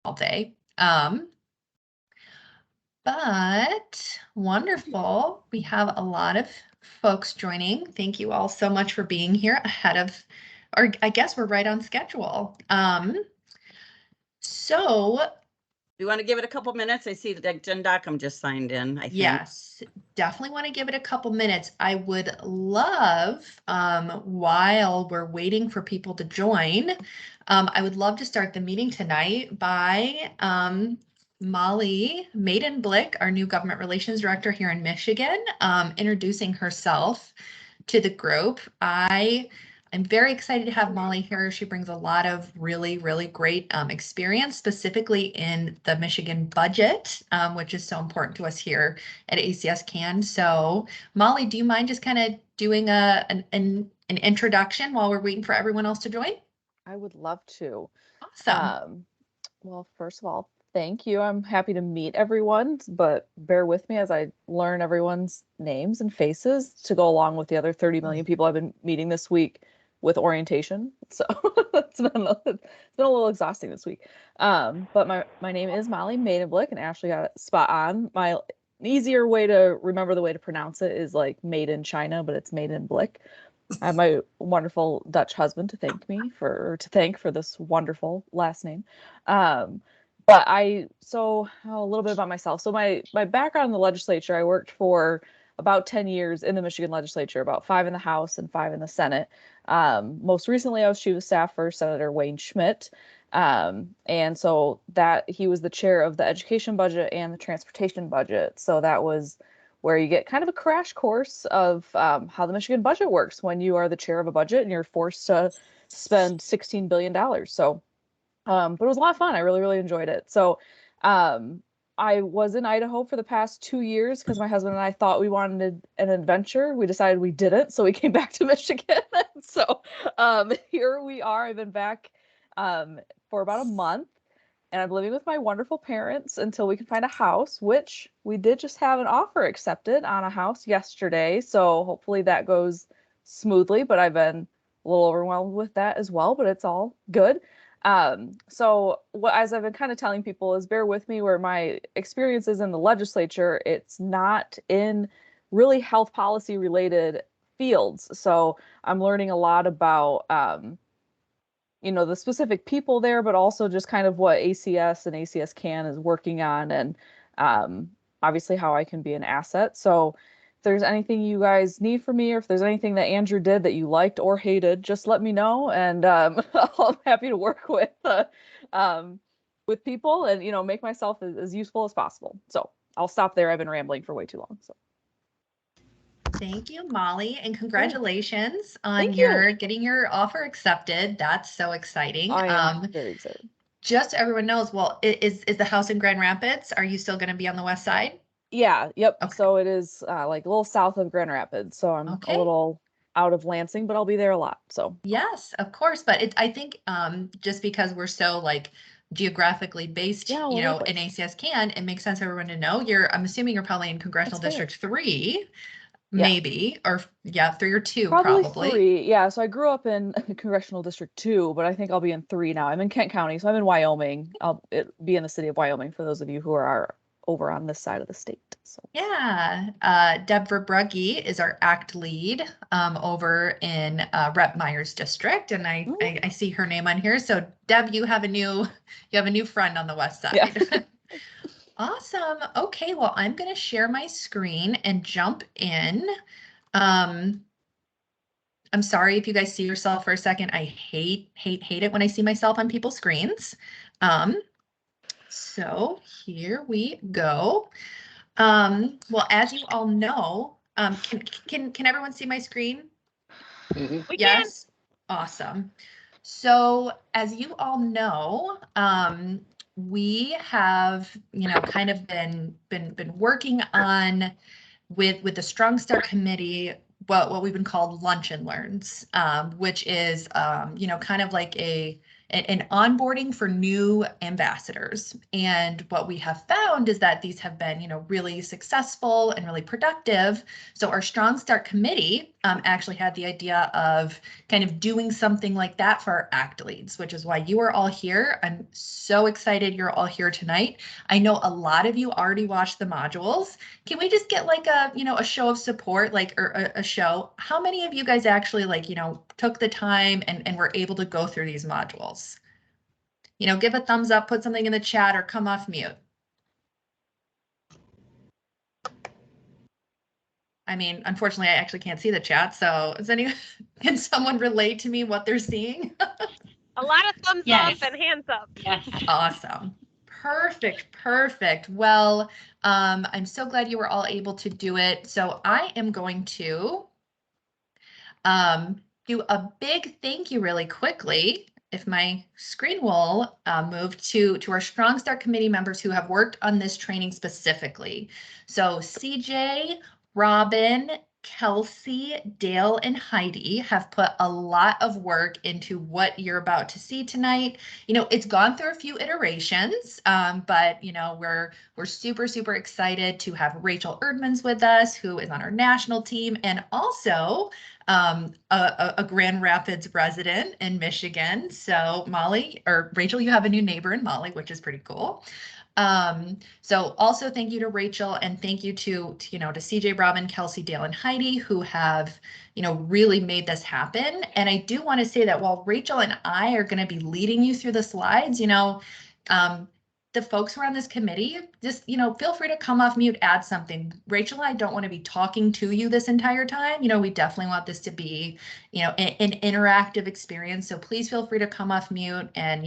all day. But wonderful. We have a lot of folks joining. Thank you all so much for being here ahead of, or I guess we're right on schedule. So You want to give it a couple minutes? I see that Jen Dockham just signed in, I think. yes, definitely want to give it a couple minutes. I would love, while we're waiting for people to join, I would love to start the meeting tonight by Molly Maiden-Blick, our new government relations director here in Michigan, introducing herself to the group. I'm very excited to have Molly here. She brings a lot of really, really great experience, specifically in the Michigan budget, which is so important to us here at ACS CAN. So Molly, do you mind just kind of doing an introduction while we're waiting for everyone else to join? I would love to. Awesome. Well, first of all, thank you. I'm happy to meet everyone, but bear with me as I learn everyone's names and faces to go along with the other 30 million people I've been meeting this week with orientation. So it's been a little exhausting this week. But my name is Molly Maiden-Blick, and Ashley got it spot on. My easier way to remember the way to pronounce it is like made in China, but it's Maiden-Blick. I have my wonderful Dutch husband to thank for this wonderful last name. But a little bit about myself. So my background in the legislature, I worked for about 10 years in the Michigan legislature, about 5 in the House and 5 in the Senate. Most recently, I was chief of staff for Senator Wayne Schmidt. And so that he was the chair of the education budget and the transportation budget. So that was where you get kind of a crash course of how the Michigan budget works when you are the chair of a budget and you're forced to spend $16 billion. So, but it was a lot of fun. I really, really enjoyed it. So I was in Idaho for the past 2 years because my husband and I thought we wanted an adventure. We decided we didn't, so we came back to Michigan. So here we are. I've been back for about a month. And I'm living with my wonderful parents until we can find a house, which we did just have an offer accepted on a house yesterday. So hopefully that goes smoothly, but I've been a little overwhelmed with that as well, but it's all good. So as I've been kind of telling people is bear with me where my experience is in the legislature, it's not in really health policy related fields. So I'm learning a lot about, the specific people there, but also just kind of what ACS and ACS CAN is working on, and obviously how I can be an asset. So if there's anything you guys need from me, or if there's anything that Andrew did that you liked or hated, just let me know, and I'm happy to work with people and make myself as useful as possible. So I'll stop there. I've been rambling for way too long. So. Thank you, Molly, and congratulations on getting your offer accepted. That's so exciting. I am very excited. Just so everyone knows, well, is the house in Grand Rapids? Are you still going to be on the west side? Yeah, yep. Okay. So it is like a little south of Grand Rapids. So I'm a little out of Lansing, but I'll be there a lot. So yes, of course. But I think just because we're so like geographically based, in ACS CAN, it makes sense for everyone to know. I'm assuming you're probably in Congressional District 3. Maybe, or 3 or 2, probably 3. Yeah, so I grew up in Congressional District 2, but I think I'll be in 3 now. I'm in Kent County, so I'm in Wyoming. I'll be in the city of Wyoming for those of you who are over on this side of the state. So yeah, Deb Verbrugge is our ACT lead over in Rep Myers District, and I see her name on here. So Deb, you have a new friend on the west side. Yeah. Awesome. Okay, well, I'm going to share my screen and jump in. I'm sorry if you guys see yourself for a second. I hate it when I see myself on people's screens. So here we go. Well, as you all know, can everyone see my screen? Mm-hmm. Yes. Awesome. So as you all know, we have, kind of been working on with the Strong Start Committee, what we've been called Lunch and Learns, which is, kind of like an onboarding for new ambassadors. And what we have found is that these have been, really successful and really productive. So our Strong Start Committee actually had the idea of kind of doing something like that for our ACT leads, which is why you are all here. I'm so excited you're all here tonight. I know a lot of you already watched the modules. Can we just get like a, a show of support, like, or a show? How many of you guys actually like, took the time and were able to go through these modules? Give a thumbs up, put something in the chat, or come off mute. I mean, unfortunately, I actually can't see the chat. So can someone relate to me what they're seeing? A lot of thumbs Yes. up and hands up. Yes. Awesome. Perfect. Well, I'm so glad you were all able to do it. So I am going to do a big thank you really quickly. If my screen will move to our Strong Start committee members who have worked on this training specifically. So CJ, Robin, Kelsey, Dale, and Heidi have put a lot of work into what you're about to see tonight. It's gone through a few iterations, but we're super excited to have Rachel Erdmans with us, who is on our national team, and also a Grand Rapids resident in Michigan. So Rachel, you have a new neighbor in Molly, which is pretty cool. So also thank you to Rachel, and thank you to CJ, Robin, Kelsey, Dale, and Heidi, who have, really made this happen. And I do want to say that while Rachel and I are going to be leading you through the slides, the folks who are on this committee, just, feel free to come off mute, add something. Rachel and I don't want to be talking to you this entire time. We definitely want this to be, an interactive experience. So please feel free to come off mute and,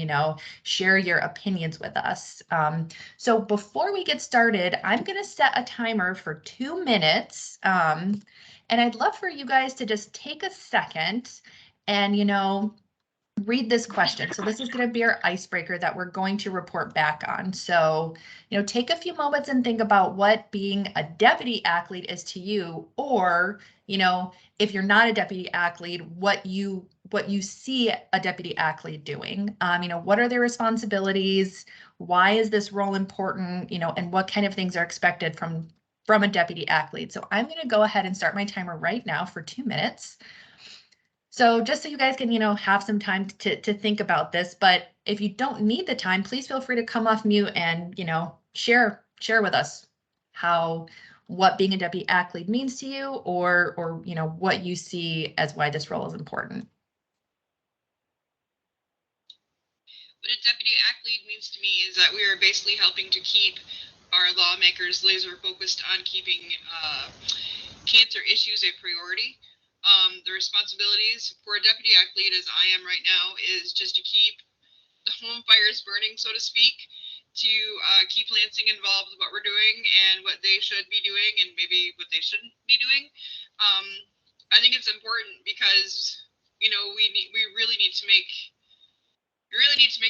share your opinions with us. So before we get started, I'm going to set a timer for 2 minutes. And I'd love for you guys to just take a second and, read this question. So this is going to be our icebreaker that we're going to report back on. So, take a few moments and think about what being a deputy ACT lead is to you, or, if you're not a deputy ACT lead, what you see a deputy ACT lead doing. What are their responsibilities? Why is this role important? And what kind of things are expected from a deputy ACT lead. So I'm going to go ahead and start my timer right now for 2 minutes. So just so you guys can, have some time to think about this, but if you don't need the time, please feel free to come off mute and, share with us what being a deputy ACT lead means to you, or what you see as why this role is important. What a deputy ACT lead means to me is that we are basically helping to keep our lawmakers laser focused on keeping cancer issues a priority. The responsibilities for a deputy ACT lead, as I am right now, is just to keep the home fires burning, so to speak, to keep Lansing involved with what we're doing and what they should be doing and maybe what they shouldn't be doing. I think it's important because, we really need to make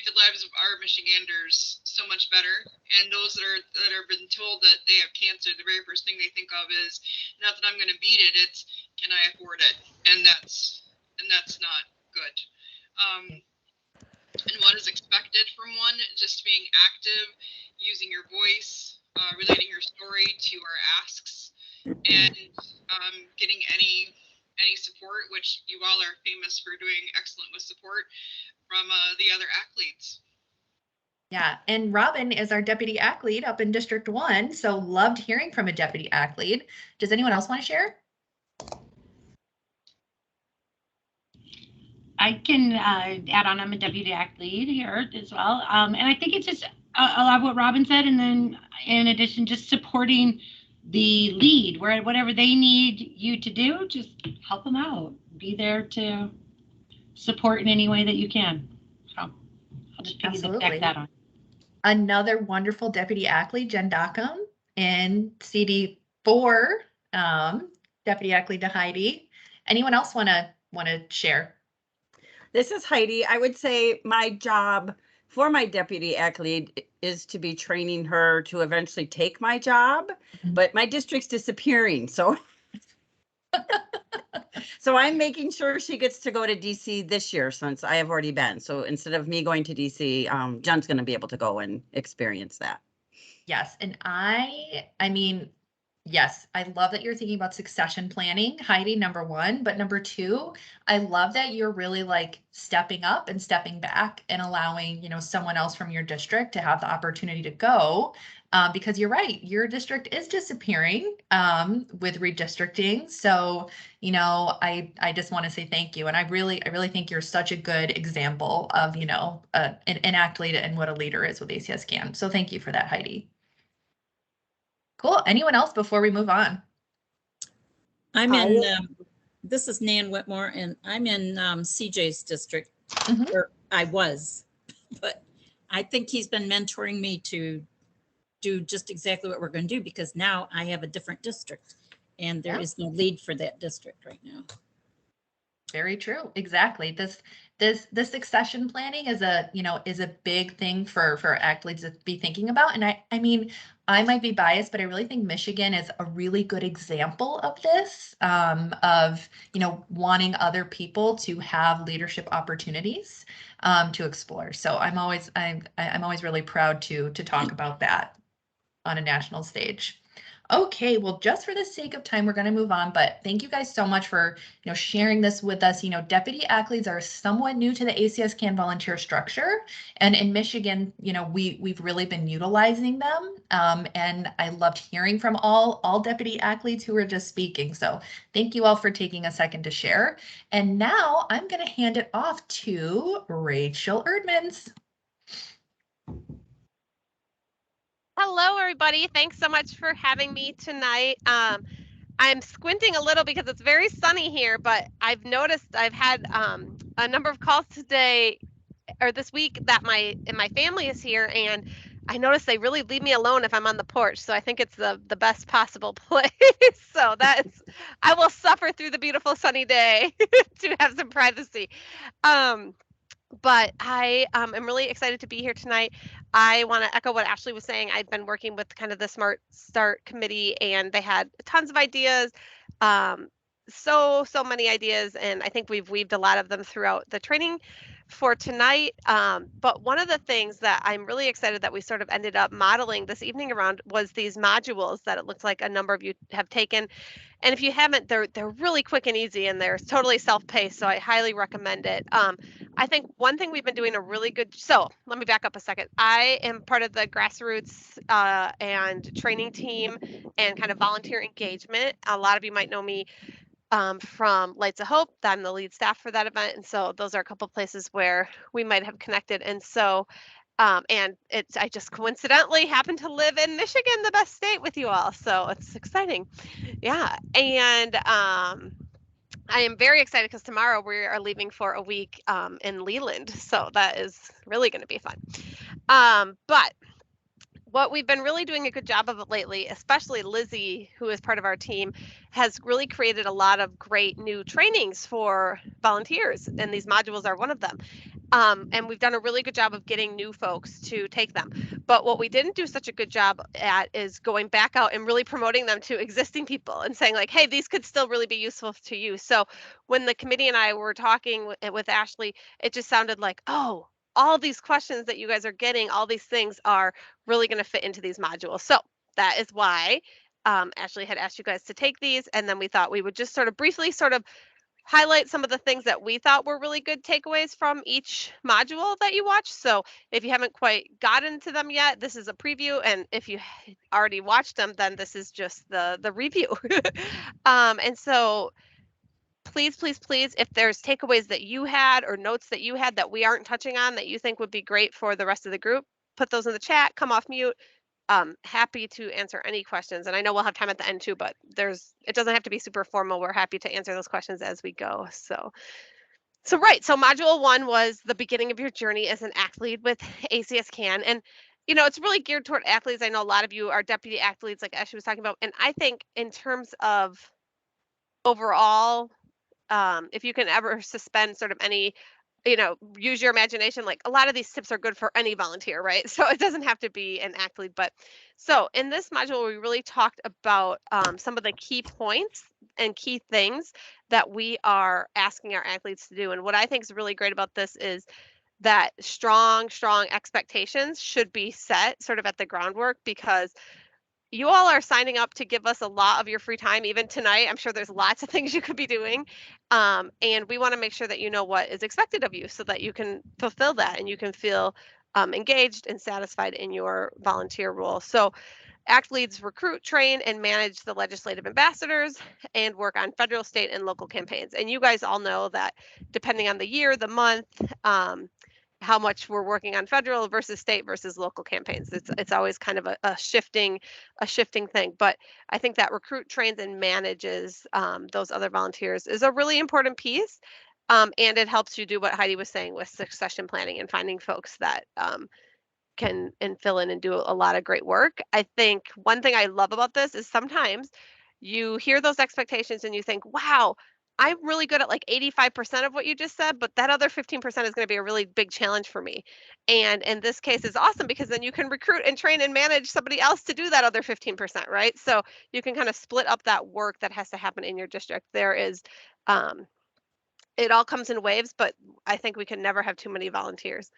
the lives of our Michiganders so much better. And those that are been told that they have cancer, the very first thing they think of is not that I'm going to beat it, it's can I afford it? And that's not good. And what is expected from one, just being active, using your voice, relating your story to our asks, and getting any support, which you all are famous for doing excellent with support from the other ACT leads. Yeah, and Robin is our deputy ACT lead up in District 1, so loved hearing from a deputy ACT lead. Does anyone else want to share? I can add on. I'm a deputy ACT lead here as well. And I think it's just a lot of what Robin said. And then in addition, just supporting the lead, where whatever they need you to do, just help them out. Be there to support in any way that you can. So I'll just piggyback that on. Another wonderful deputy ACT lead, Jen Dockham, in CD4, deputy ACT lead to Heidi. Anyone else want to share? This is Heidi. I would say my job for my deputy ACT lead is to be training her to eventually take my job, but my district's disappearing. So I'm making sure she gets to go to DC this year since I have already been. So instead of me going to DC, Jen's going to be able to go and experience that. Yes. And I mean, Yes, I love that you're thinking about succession planning, Heidi, number one. But number two, I love that you're really like stepping up and stepping back and allowing, someone else from your district to have the opportunity to go. Because you're right, your district is disappearing with redistricting. So, I just want to say thank you. And I really think you're such a good example of, an athlete and what a leader is with ACS CAN. So thank you for that, Heidi. Cool. Anyone else before we move on? I'm in, this is Nan Whitmore, and I'm in CJ's district, or I was, but I think he's been mentoring me to do just exactly what we're going to do, because now I have a different district and there is no lead for that district right now. Very true. Exactly. This succession planning is a big thing for athletes to be thinking about. And I mean, I might be biased, but I really think Michigan is a really good example of this, of, wanting other people to have leadership opportunities, to explore. So I'm always really proud to talk about that on a national stage. Okay, well, just for the sake of time, we're going to move on, but thank you guys so much for, sharing this with us. Deputy athletes are somewhat new to the ACS CAN volunteer structure, and in Michigan, we've really been utilizing them, and I loved hearing from all deputy athletes who were just speaking. So thank you all for taking a second to share. And now I'm going to hand it off to Rachel Erdmans. Hello, everybody. Thanks so much for having me tonight. I'm squinting a little because it's very sunny here, but I've noticed I've had a number of calls today or this week that my family is here, and I noticed they really leave me alone if I'm on the porch. So I think it's the best possible place. So I will suffer through the beautiful sunny day to have some privacy. But I am really excited to be here tonight. I want to echo what Ashley was saying. I've been working with kind of the Smart Start committee, and they had tons of ideas, so many ideas, and I think we've weaved a lot of them throughout the training for tonight. But one of the things that I'm really excited that we sort of ended up modeling this evening around was these modules that it looks like a number of you have taken. And if you haven't, they're really quick and easy, and they're totally self-paced, so I highly recommend it. I think one thing we've been doing a really good, so let me back up a second. I am part of the grassroots and training team and kind of volunteer engagement. A lot of you might know me from Lights of Hope. I'm the lead staff for that event, and so those are a couple places where we might have connected. And so and I just coincidentally happen to live in Michigan, the best state, with you all. So it's exciting. Yeah. And I am very excited because tomorrow we are leaving for a week in Leland. So that is really going to be fun. But what we've been really doing a good job of it lately, especially Lizzie, who is part of our team, has really created a lot of great new trainings for volunteers, and these modules are one of them. And we've done a really good job of getting new folks to take them. But what we didn't do such a good job at is going back out and really promoting them to existing people and saying like, hey, these could still really be useful to you. So when the committee and I were talking with Ashley, it just sounded like, oh, all these questions that you guys are getting, all these things are really going to fit into these modules. So that is why Ashley had asked you guys to take these. And then we thought we would just sort of briefly highlight some of the things that we thought were really good takeaways from each module that you watch. So if you haven't quite gotten to them yet, this is a preview. And if you already watched them, then this is just the review. And so please, if there's takeaways that you had or notes that you had that we aren't touching on that you think would be great for the rest of the group, put those in the chat, come off mute. Happy to answer any questions. And I know we'll have time at the end too, but it doesn't have to be super formal. We're happy to answer those questions as we go. So module 1 was the beginning of your journey as an athlete with ACS CAN. And, it's really geared toward athletes. I know a lot of you are deputy athletes like Ashley was talking about. And I think in terms of overall, if you can ever suspend sort of any, use your imagination, like a lot of these tips are good for any volunteer, right? So it doesn't have to be an athlete. But so in this module, we really talked about some of the key points and key things that we are asking our athletes to do. And what I think is really great about this is that strong expectations should be set sort of at the groundwork, because you all are signing up to give us a lot of your free time, even tonight. I'm sure there's lots of things you could be doing. And we want to make sure that you know what is expected of you so that you can fulfill that and you can feel engaged and satisfied in your volunteer role. So ACT leads recruit, train, and manage the legislative ambassadors and work on federal, state, and local campaigns. And you guys all know that depending on the year, the month, how much we're working on federal versus state versus local campaigns. It's always kind of a shifting thing. But I think that recruit, trains, and manages those other volunteers is a really important piece. And it helps you do what Heidi was saying with succession planning and finding folks that can and fill in and do a lot of great work. I think one thing I love about this is sometimes you hear those expectations and you think, wow, I'm really good at like 85% of what you just said, but that other 15% is going to be a really big challenge for me. And in this case is awesome because then you can recruit and train and manage somebody else to do that other 15%, right? So you can kind of split up that work that has to happen in your district. There is it all comes in waves, but I think we can never have too many volunteers.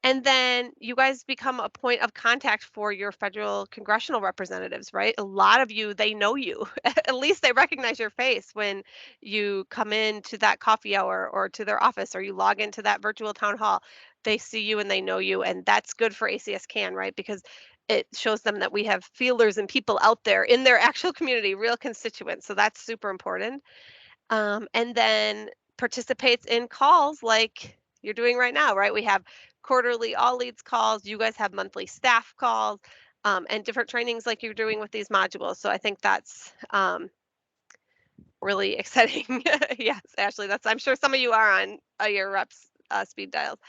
And then you guys become a point of contact for your federal congressional representatives, right? A lot of you, they know you. At least they recognize your face when you come into that coffee hour or to their office or you log into that virtual town hall. They see you and they know you. And that's good for ACS CAN, right? Because it shows them that we have feelers and people out there in their actual community, real constituents. So that's super important. And then participates in calls like you're doing right now, right? We have quarterly all leads calls. You guys have monthly staff calls and different trainings like you're doing with these modules. So I think that's really exciting. Yes, Ashley, I'm sure some of you are on your reps speed dials.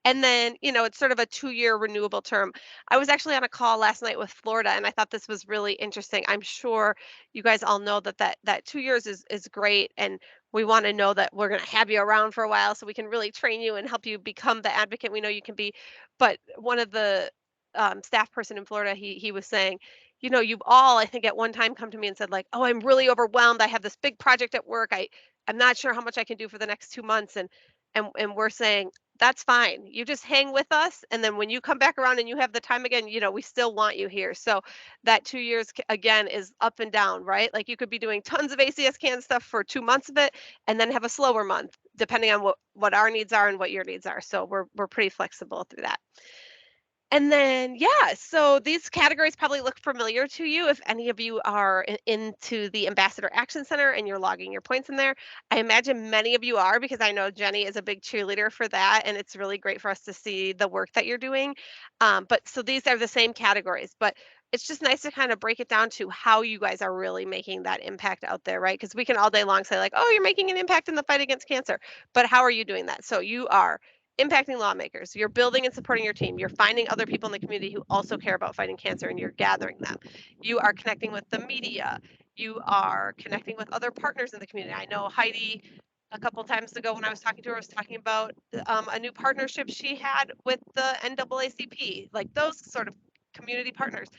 And then, it's sort of a 2-year renewable term. I was actually on a call last night with Florida, and I thought this was really interesting. I'm sure you guys all know that 2 years is great, and we want to know that we're going to have you around for a while so we can really train you and help you become the advocate we know you can be. But one of the staff person in Florida, he was saying, you've all, I think at one time come to me and said like, oh, I'm really overwhelmed. I have this big project at work. I'm not sure how much I can do for the next 2 months. And we're saying, that's fine. You just hang with us. And then when you come back around and you have the time again, we still want you here. So that 2 years again is up and down, right? Like you could be doing tons of ACS CAN stuff for 2 months of it and then have a slower month, depending on what our needs are and what your needs are. So we're pretty flexible through that. And then, yeah, so these categories probably look familiar to you if any of you are into the Ambassador Action Center and you're logging your points in there. I imagine many of you are because I know Jenny is a big cheerleader for that, and it's really great for us to see the work that you're doing. But so these are the same categories, but it's just nice to kind of break it down to how you guys are really making that impact out there, right? Because we can all day long say like, oh, you're making an impact in the fight against cancer, but how are you doing that? So you are impacting lawmakers, you're building and supporting your team, you're finding other people in the community who also care about fighting cancer and you're gathering them. You are connecting with the media, you are connecting with other partners in the community. I know Heidi a couple times ago when I was talking to her was talking about a new partnership she had with the NAACP, like those sort of community partners.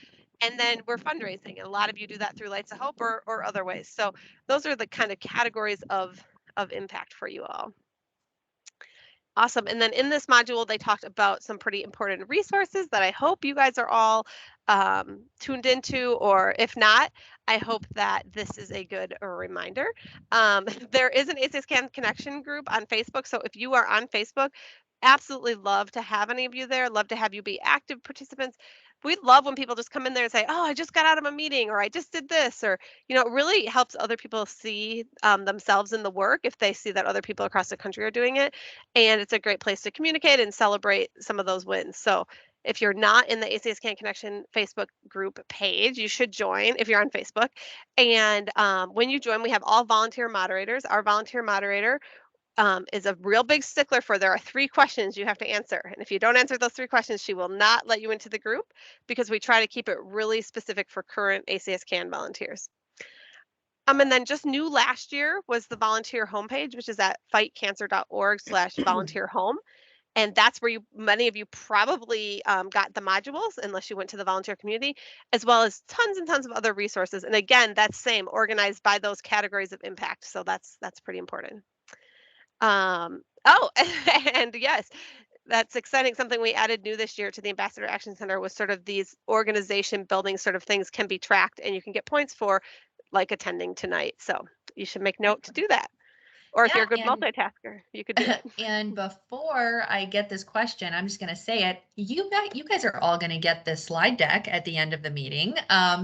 And then we're fundraising, and a lot of you do that through Lights of Hope or other ways. So those are the kind of categories of impact for you all. Awesome. And then in this module, they talked about some pretty important resources that I hope you guys are all tuned into, or if not, I hope that this is a good reminder. There is an ACS CAN Connection group on Facebook. So if you are on Facebook, absolutely love to have any of you there, love to have you be active participants. We love when people just come in there and say, oh, I just got out of a meeting, or I just did this, or, it really helps other people see themselves in the work if they see that other people across the country are doing it. And it's a great place to communicate and celebrate some of those wins. So if you're not in the ACS CAN Connection Facebook group page, you should join if you're on Facebook. And when you join, we have all volunteer moderators. Our volunteer moderator is a real big stickler for there are 3 questions you have to answer. And if you don't answer those 3 questions, she will not let you into the group because we try to keep it really specific for current ACS CAN volunteers. And then just new last year was the volunteer homepage, which is at fightcancer.org/volunteer home. And that's where many of you probably got the modules, unless you went to the volunteer community, as well as tons and tons of other resources. And again, that's same, organized by those categories of impact. So that's pretty important. Oh, and yes, that's exciting. Something we added new this year to the Ambassador Action Center was sort of these organization building sort of things can be tracked and you can get points for, like attending tonight. So you should make note to do that. Or if Yeah, you're a good and- multitasker, you could do it. And before I get this question, I'm just going to say it. You guys are all going to get this slide deck at the end of the meeting.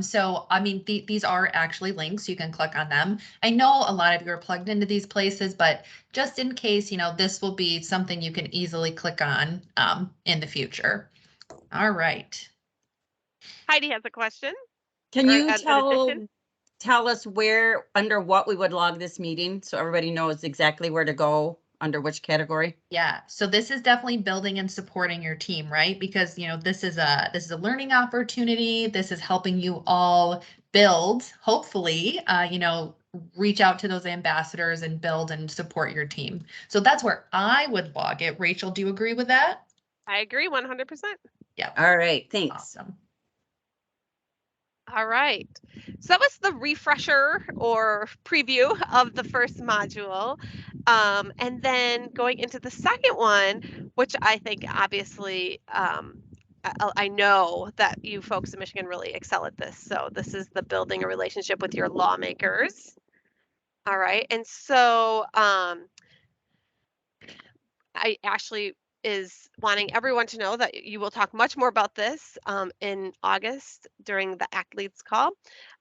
So, I mean, these are actually links. You can click on them. I know a lot of you are plugged into these places, but just in case, this will be something you can easily click on in the future. All right. Heidi has a question. Can Or you an tell us where, under what we would log this meeting so everybody knows exactly where to go under which category? Yeah, so this is definitely building and supporting your team, right? Because this is a learning opportunity. This is helping you all build, hopefully, reach out to those ambassadors and build and support your team. So that's where I would log it. Rachel, do you agree with that? I agree 100%. Yeah. All right, thanks. Awesome. All right, so that was the refresher or preview of the first module. And then going into the second one, which I think obviously, I know that you folks in Michigan really excel at this. So this is the building a relationship with your lawmakers. All right, and so Ashley is wanting everyone to know that you will talk much more about this in August during the ACT Leads call.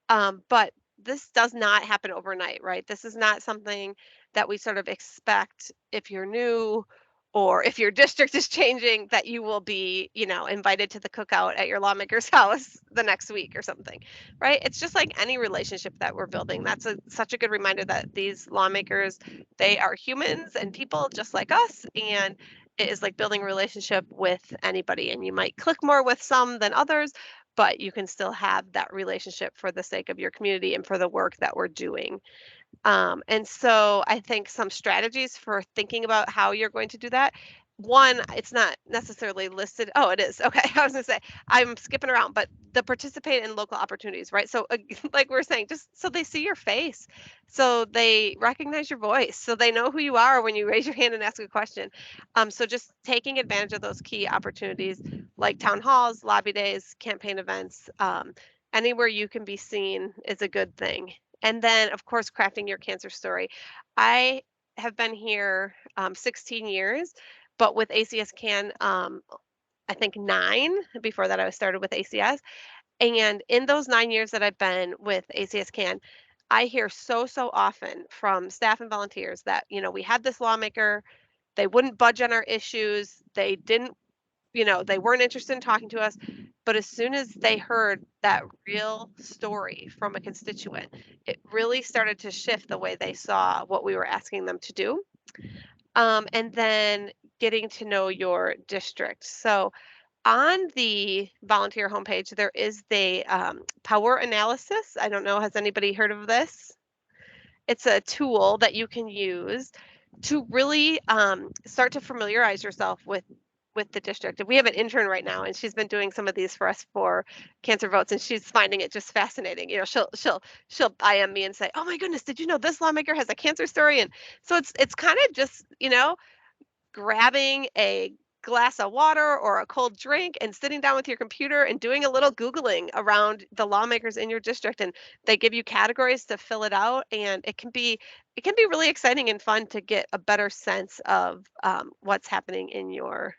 But this does not happen overnight, right? This is not something that we sort of expect if you're new or if your district is changing that you will be, invited to the cookout at your lawmaker's house the next week or something, right? It's just like any relationship that we're building. That's such a good reminder that these lawmakers, they are humans and people just like us. And it is like building a relationship with anybody. And you might click more with some than others, but you can still have that relationship for the sake of your community and for the work that we're doing. And so I think some strategies for thinking about how you're going to do that. One, it's not necessarily listed. Oh, it is. Okay. I was gonna say, I'm skipping around, but the participate in local opportunities, right? So like we're saying, just so they see your face, so they recognize your voice, so they know who you are when you raise your hand and ask a question. So just taking advantage of those key opportunities like town halls, lobby days, campaign events, anywhere you can be seen is a good thing. And then, of course, crafting your cancer story. I have been here 16 years, but with ACS CAN, I think 9. Before that, I was started with ACS. And in those 9 years that I've been with ACS CAN, I hear so often from staff and volunteers that, we had this lawmaker, they wouldn't budge on our issues, they didn't, they weren't interested in talking to us. But as soon as they heard that real story from a constituent, it really started to shift the way they saw what we were asking them to do. And then getting to know your district. So on the volunteer homepage, there is the power analysis. I don't know, has anybody heard of this? It's a tool that you can use to really start to familiarize yourself with the district. And we have an intern right now, and she's been doing some of these for us for Cancer Votes, and she's finding it just fascinating. She'll IM me and say, "Oh my goodness, did you know this lawmaker has a cancer story?" And so it's kind of just grabbing a glass of water or a cold drink and sitting down with your computer and doing a little Googling around the lawmakers in your district, and they give you categories to fill it out, and it can be really exciting and fun to get a better sense of what's happening in your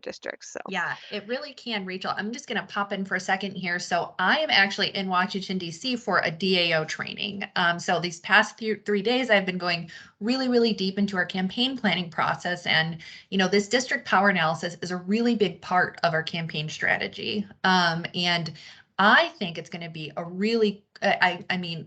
district. So yeah, it really can, Rachel. I'm just going to pop in for a second here. So I am actually in Washington, D.C. for a DAO training. So these past 3 days, I've been going really deep into our campaign planning process. And, this district power analysis is a really big part of our campaign strategy. And I think it's going to be a really, I mean,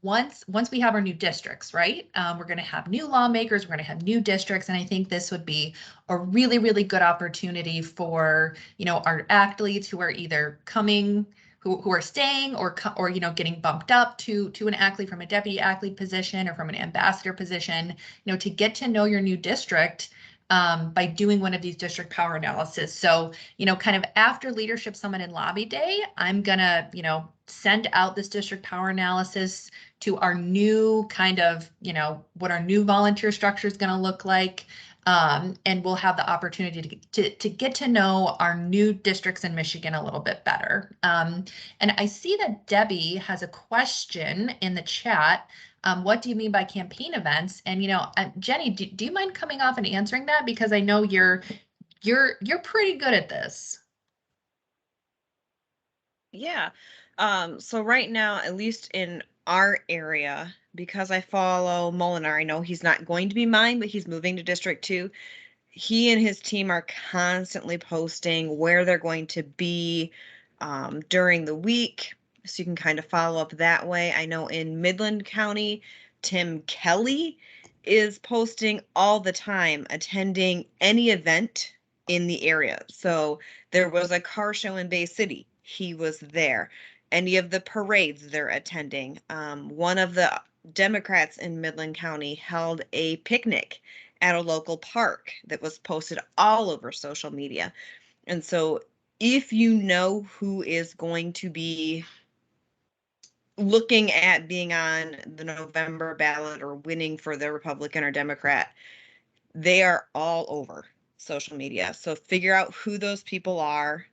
once we have our new districts, right, we're going to have new lawmakers, we're going to have new districts, and I think this would be a really good opportunity for our ACT leads who are either coming, who are staying, or getting bumped up to an ACT lead from a deputy ACT lead position or from an ambassador position, to get to know your new district by doing one of these district power analysis. So, kind of after Leadership Summit and Lobby Day, I'm gonna, send out this district power analysis to our new kind of, what our new volunteer structure is going to look like. And we'll have the opportunity to get to know our new districts in Michigan a little bit better. And I see that Debbie has a question in the chat. What do you mean by campaign events? And Jenny, do you mind coming off and answering that? Because I know you're pretty good at this. Yeah. So right now, at least in our area, because I follow Molinar, I know he's not going to be mine, but he's moving to District 2. He and his team are constantly posting where they're going to be during the week. So you can kind of follow up that way. I know in Midland County, Tim Kelly is posting all the time, attending any event in the area. So there was a car show in Bay City. He was there. Any of the parades they're attending. One of the Democrats in Midland County held a picnic at a local park that was posted all over social media. And so if you know who is going to be looking at being on the November ballot or winning for the Republican or Democrat, they are all over social media. So figure out who those people are,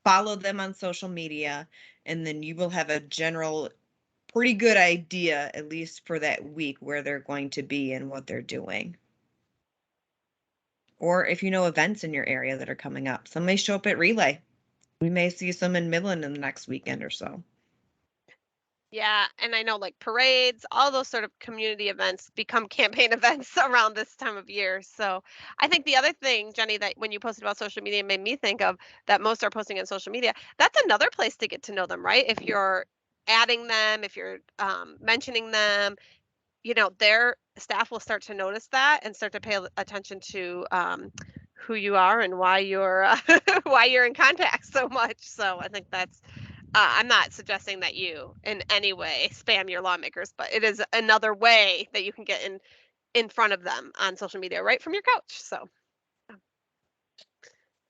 follow them on social media, and then you will have a general pretty good idea, at least for that week, where they're going to be and what they're doing. Or if you know events in your area that are coming up, some may show up at Relay. We may see some in Midland in the next weekend or so. Yeah, and I know like parades, all those sort of community events become campaign events around this time of year. So I think the other thing, Jenny, that when you posted about social media made me think of that most are posting on social media, that's another place to get to know them, right? If you're adding them, if you're mentioning them, their staff will start to notice that and start to pay attention to who you are and why you're why you're in contact so much. So I think that's I'm not suggesting that you in any way spam your lawmakers, but it is another way that you can get in front of them on social media right from your couch. So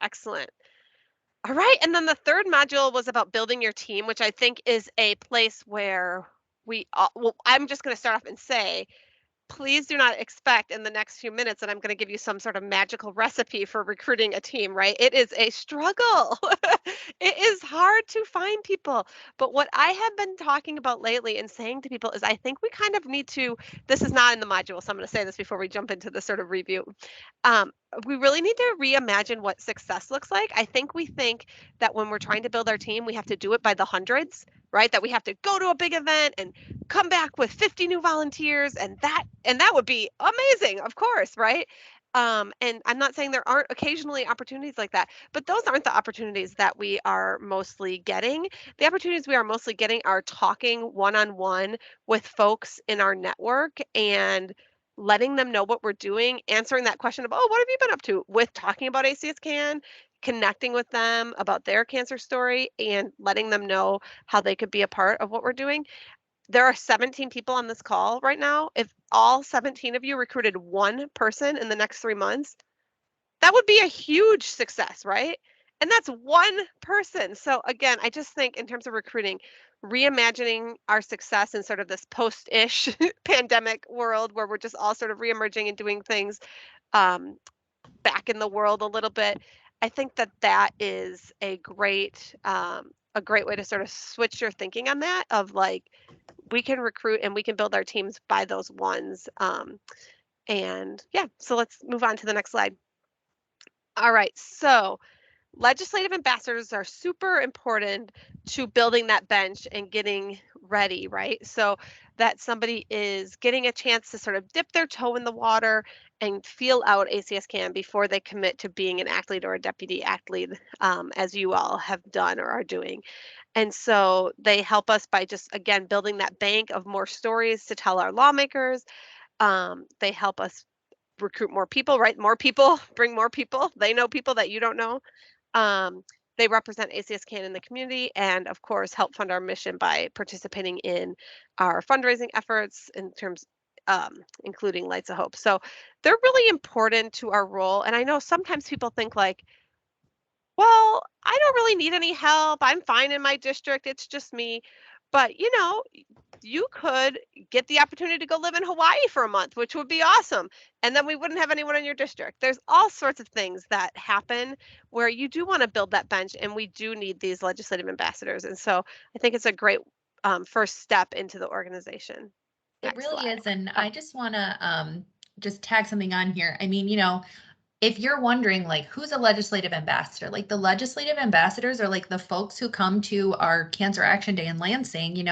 excellent. All right. And then the third module was about building your team, which I think is a place where I'm just going to start off and say, please do not expect in the next few minutes that I'm going to give you some sort of magical recipe for recruiting a team, right? It is a struggle. It is hard to find people. But what I have been talking about lately and saying to people is I think we kind of need to, this is not in the module, so I'm going to say this before we jump into the sort of review. We really need to reimagine what success looks like. I think we think that when we're trying to build our team, we have to do it by the hundreds, right? That we have to go to a big event and come back with 50 new volunteers and that would be amazing, of course, right? And I'm not saying there aren't occasionally opportunities like that, but those aren't the opportunities that we are mostly getting. The opportunities we are mostly getting are talking one-on-one with folks in our network and letting them know what we're doing, answering that question of, oh, what have you been up to, with talking about ACS CAN, connecting with them about their cancer story, and letting them know how they could be a part of what we're doing. There are 17 people on this call right now. If all 17 of you recruited one person in the next 3 months, that would be a huge success, right? And that's one person. So again, I just think in terms of recruiting, reimagining our success in sort of this post-ish pandemic world where we're just all sort of reemerging and doing things back in the world a little bit. I think that is a great way to sort of switch your thinking on that, of like, we can recruit and we can build our teams by those ones. And yeah, so let's move on to the next slide. All right, so legislative ambassadors are super important to building that bench and getting ready, right? So that somebody is getting a chance to sort of dip their toe in the water and feel out ACS CAN before they commit to being an ACT lead or a deputy ACT lead, as you all have done or are doing. And so they help us by just, again, building that bank of more stories to tell our lawmakers. They help us recruit more people, right? More people, bring more people. They know people that you don't know. They represent ACS CAN in the community and, of course, help fund our mission by participating in our fundraising efforts in terms, including Lights of Hope. So they're really important to our role. And I know sometimes people think like, well, I don't really need any help. I'm fine in my district. It's just me. But, you could get the opportunity to go live in Hawaii for a month, which would be awesome. And then we wouldn't have anyone in your district. There's all sorts of things that happen where you do want to build that bench, and we do need these legislative ambassadors. And so I think it's a great first step into the organization. It Next really slide. is. And I just want to just tag something on here. I mean, if you're wondering, like, who's a legislative ambassador, like the legislative ambassadors are like the folks who come to our Cancer Action Day in Lansing,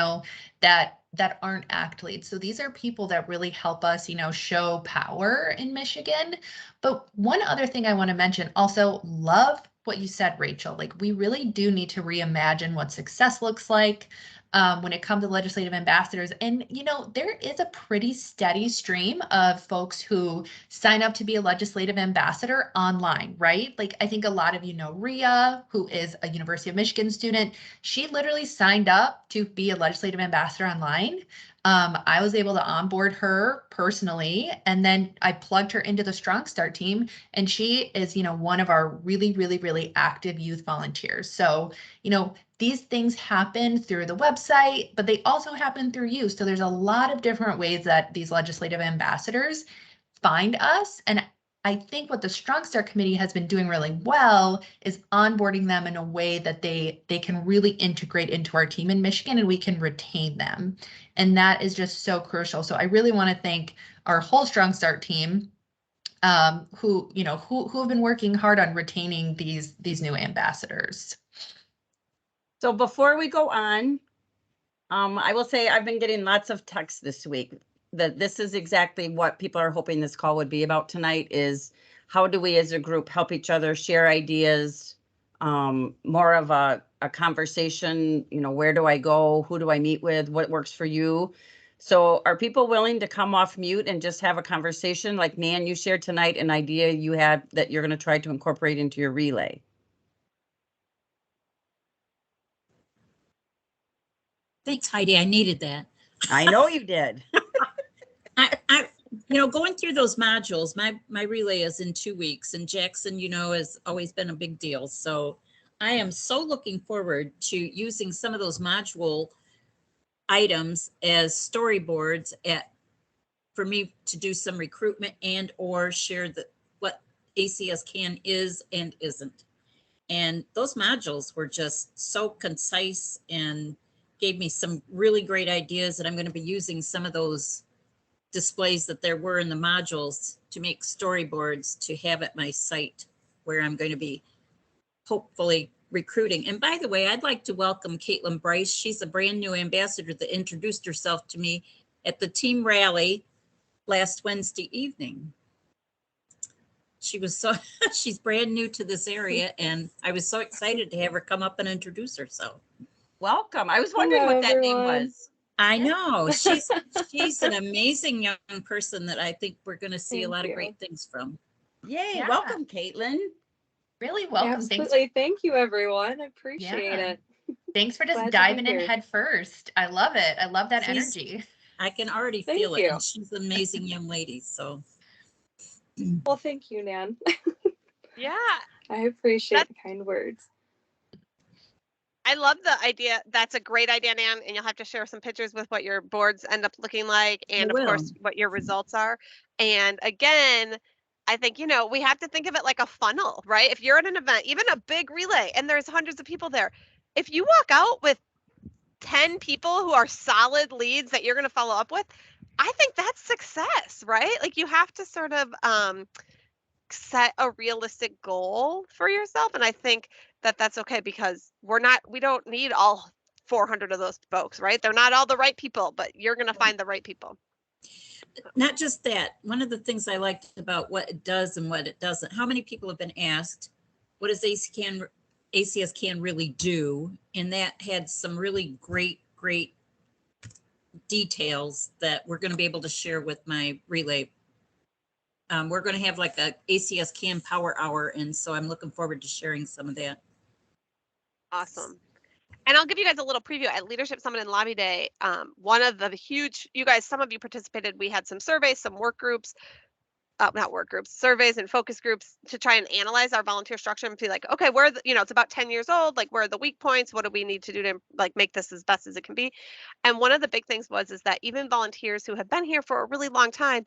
that aren't ACT leads. So these are people that really help us, show power in Michigan. But one other thing I want to mention, also love what you said, Rachel. Like, we really do need to reimagine what success looks like. When it comes to legislative ambassadors. And, there is a pretty steady stream of folks who sign up to be a legislative ambassador online, right? Like, I think a lot of you know Ria, who is a University of Michigan student. She literally signed up to be a legislative ambassador online. I was able to onboard her personally, and then I plugged her into the Strong Start team, and she is, one of our really, really, really active youth volunteers. So, these things happen through the website, but they also happen through you. So there's a lot of different ways that these legislative ambassadors find us. And I think what the Strong Start Committee has been doing really well is onboarding them in a way that they can really integrate into our team in Michigan, and we can retain them. And that is just so crucial. So I really want to thank our whole Strong Start team, who have been working hard on retaining these new ambassadors. So before we go on, I will say I've been getting lots of texts this week that this is exactly what people are hoping this call would be about tonight, is how do we as a group help each other share ideas, more of a conversation, where do I go? Who do I meet with? What works for you? So are people willing to come off mute and just have a conversation? Like, Nan, you shared tonight an idea you had that you're going to try to incorporate into your relay. Thanks, Heidi. I needed that. I know you did. I going through those modules, my relay is in 2 weeks, and Jackson, has always been a big deal. So I am so looking forward to using some of those module items as storyboards for me to do some recruitment and or share what ACS CAN is and isn't. And those modules were just so concise and gave me some really great ideas that I'm going to be using some of those displays that there were in the modules to make storyboards to have at my site, where I'm going to be hopefully recruiting. And by the way, I'd like to welcome Caitlin Bryce. She's a brand new ambassador that introduced herself to me at the team rally last Wednesday evening. She's brand new to this area, and I was so excited to have her come up and introduce herself. Welcome. I was wondering Hello, what that everyone. name was. I know. She's an amazing young person that I think we're going to see a Thank lot you. of great things from. Yay. Yeah. Welcome, Caitlin. Really welcome. Absolutely. Thank you, everyone. I appreciate Yeah. it. Thanks for just Glad to be diving in here. head first. I love it. I love that She's- energy. I can already Thank feel it. you. And she's an amazing young lady. So Well, thank you, Nan. Yeah, I appreciate the kind words. I love the idea. That's a great idea, Nan, and you'll have to share some pictures with what your boards end up looking like, and of course, what your results are. And again, I think, we have to think of it like a funnel, right? If you're at an event, even a big relay, and there's hundreds of people there, if you walk out with 10 people who are solid leads that you're going to follow up with, I think that's success, right? Like, you have to sort of set a realistic goal for yourself. And I think that that's okay, because we don't need all 400 of those folks, right? They're not all the right people, but you're going to find the right people. not just that, one of the things I liked about what it does and what it doesn't, how many people have been asked, what does ACS CAN really do? And that had some really great details that we're going to be able to share with my relay. We're going to have like a ACS CAN Power Hour, and so I'm looking forward to sharing some of that. Awesome. And I'll give you guys a little preview at Leadership Summit and Lobby Day. One of the huge, some of you participated, we had some surveys, some work groups. not work groups, surveys and focus groups to try and analyze our volunteer structure and be like, okay, where the, it's about 10 years old, like where are the weak points? What do we need to do to like make this as best as it can be? And one of the big things is that even volunteers who have been here for a really long time,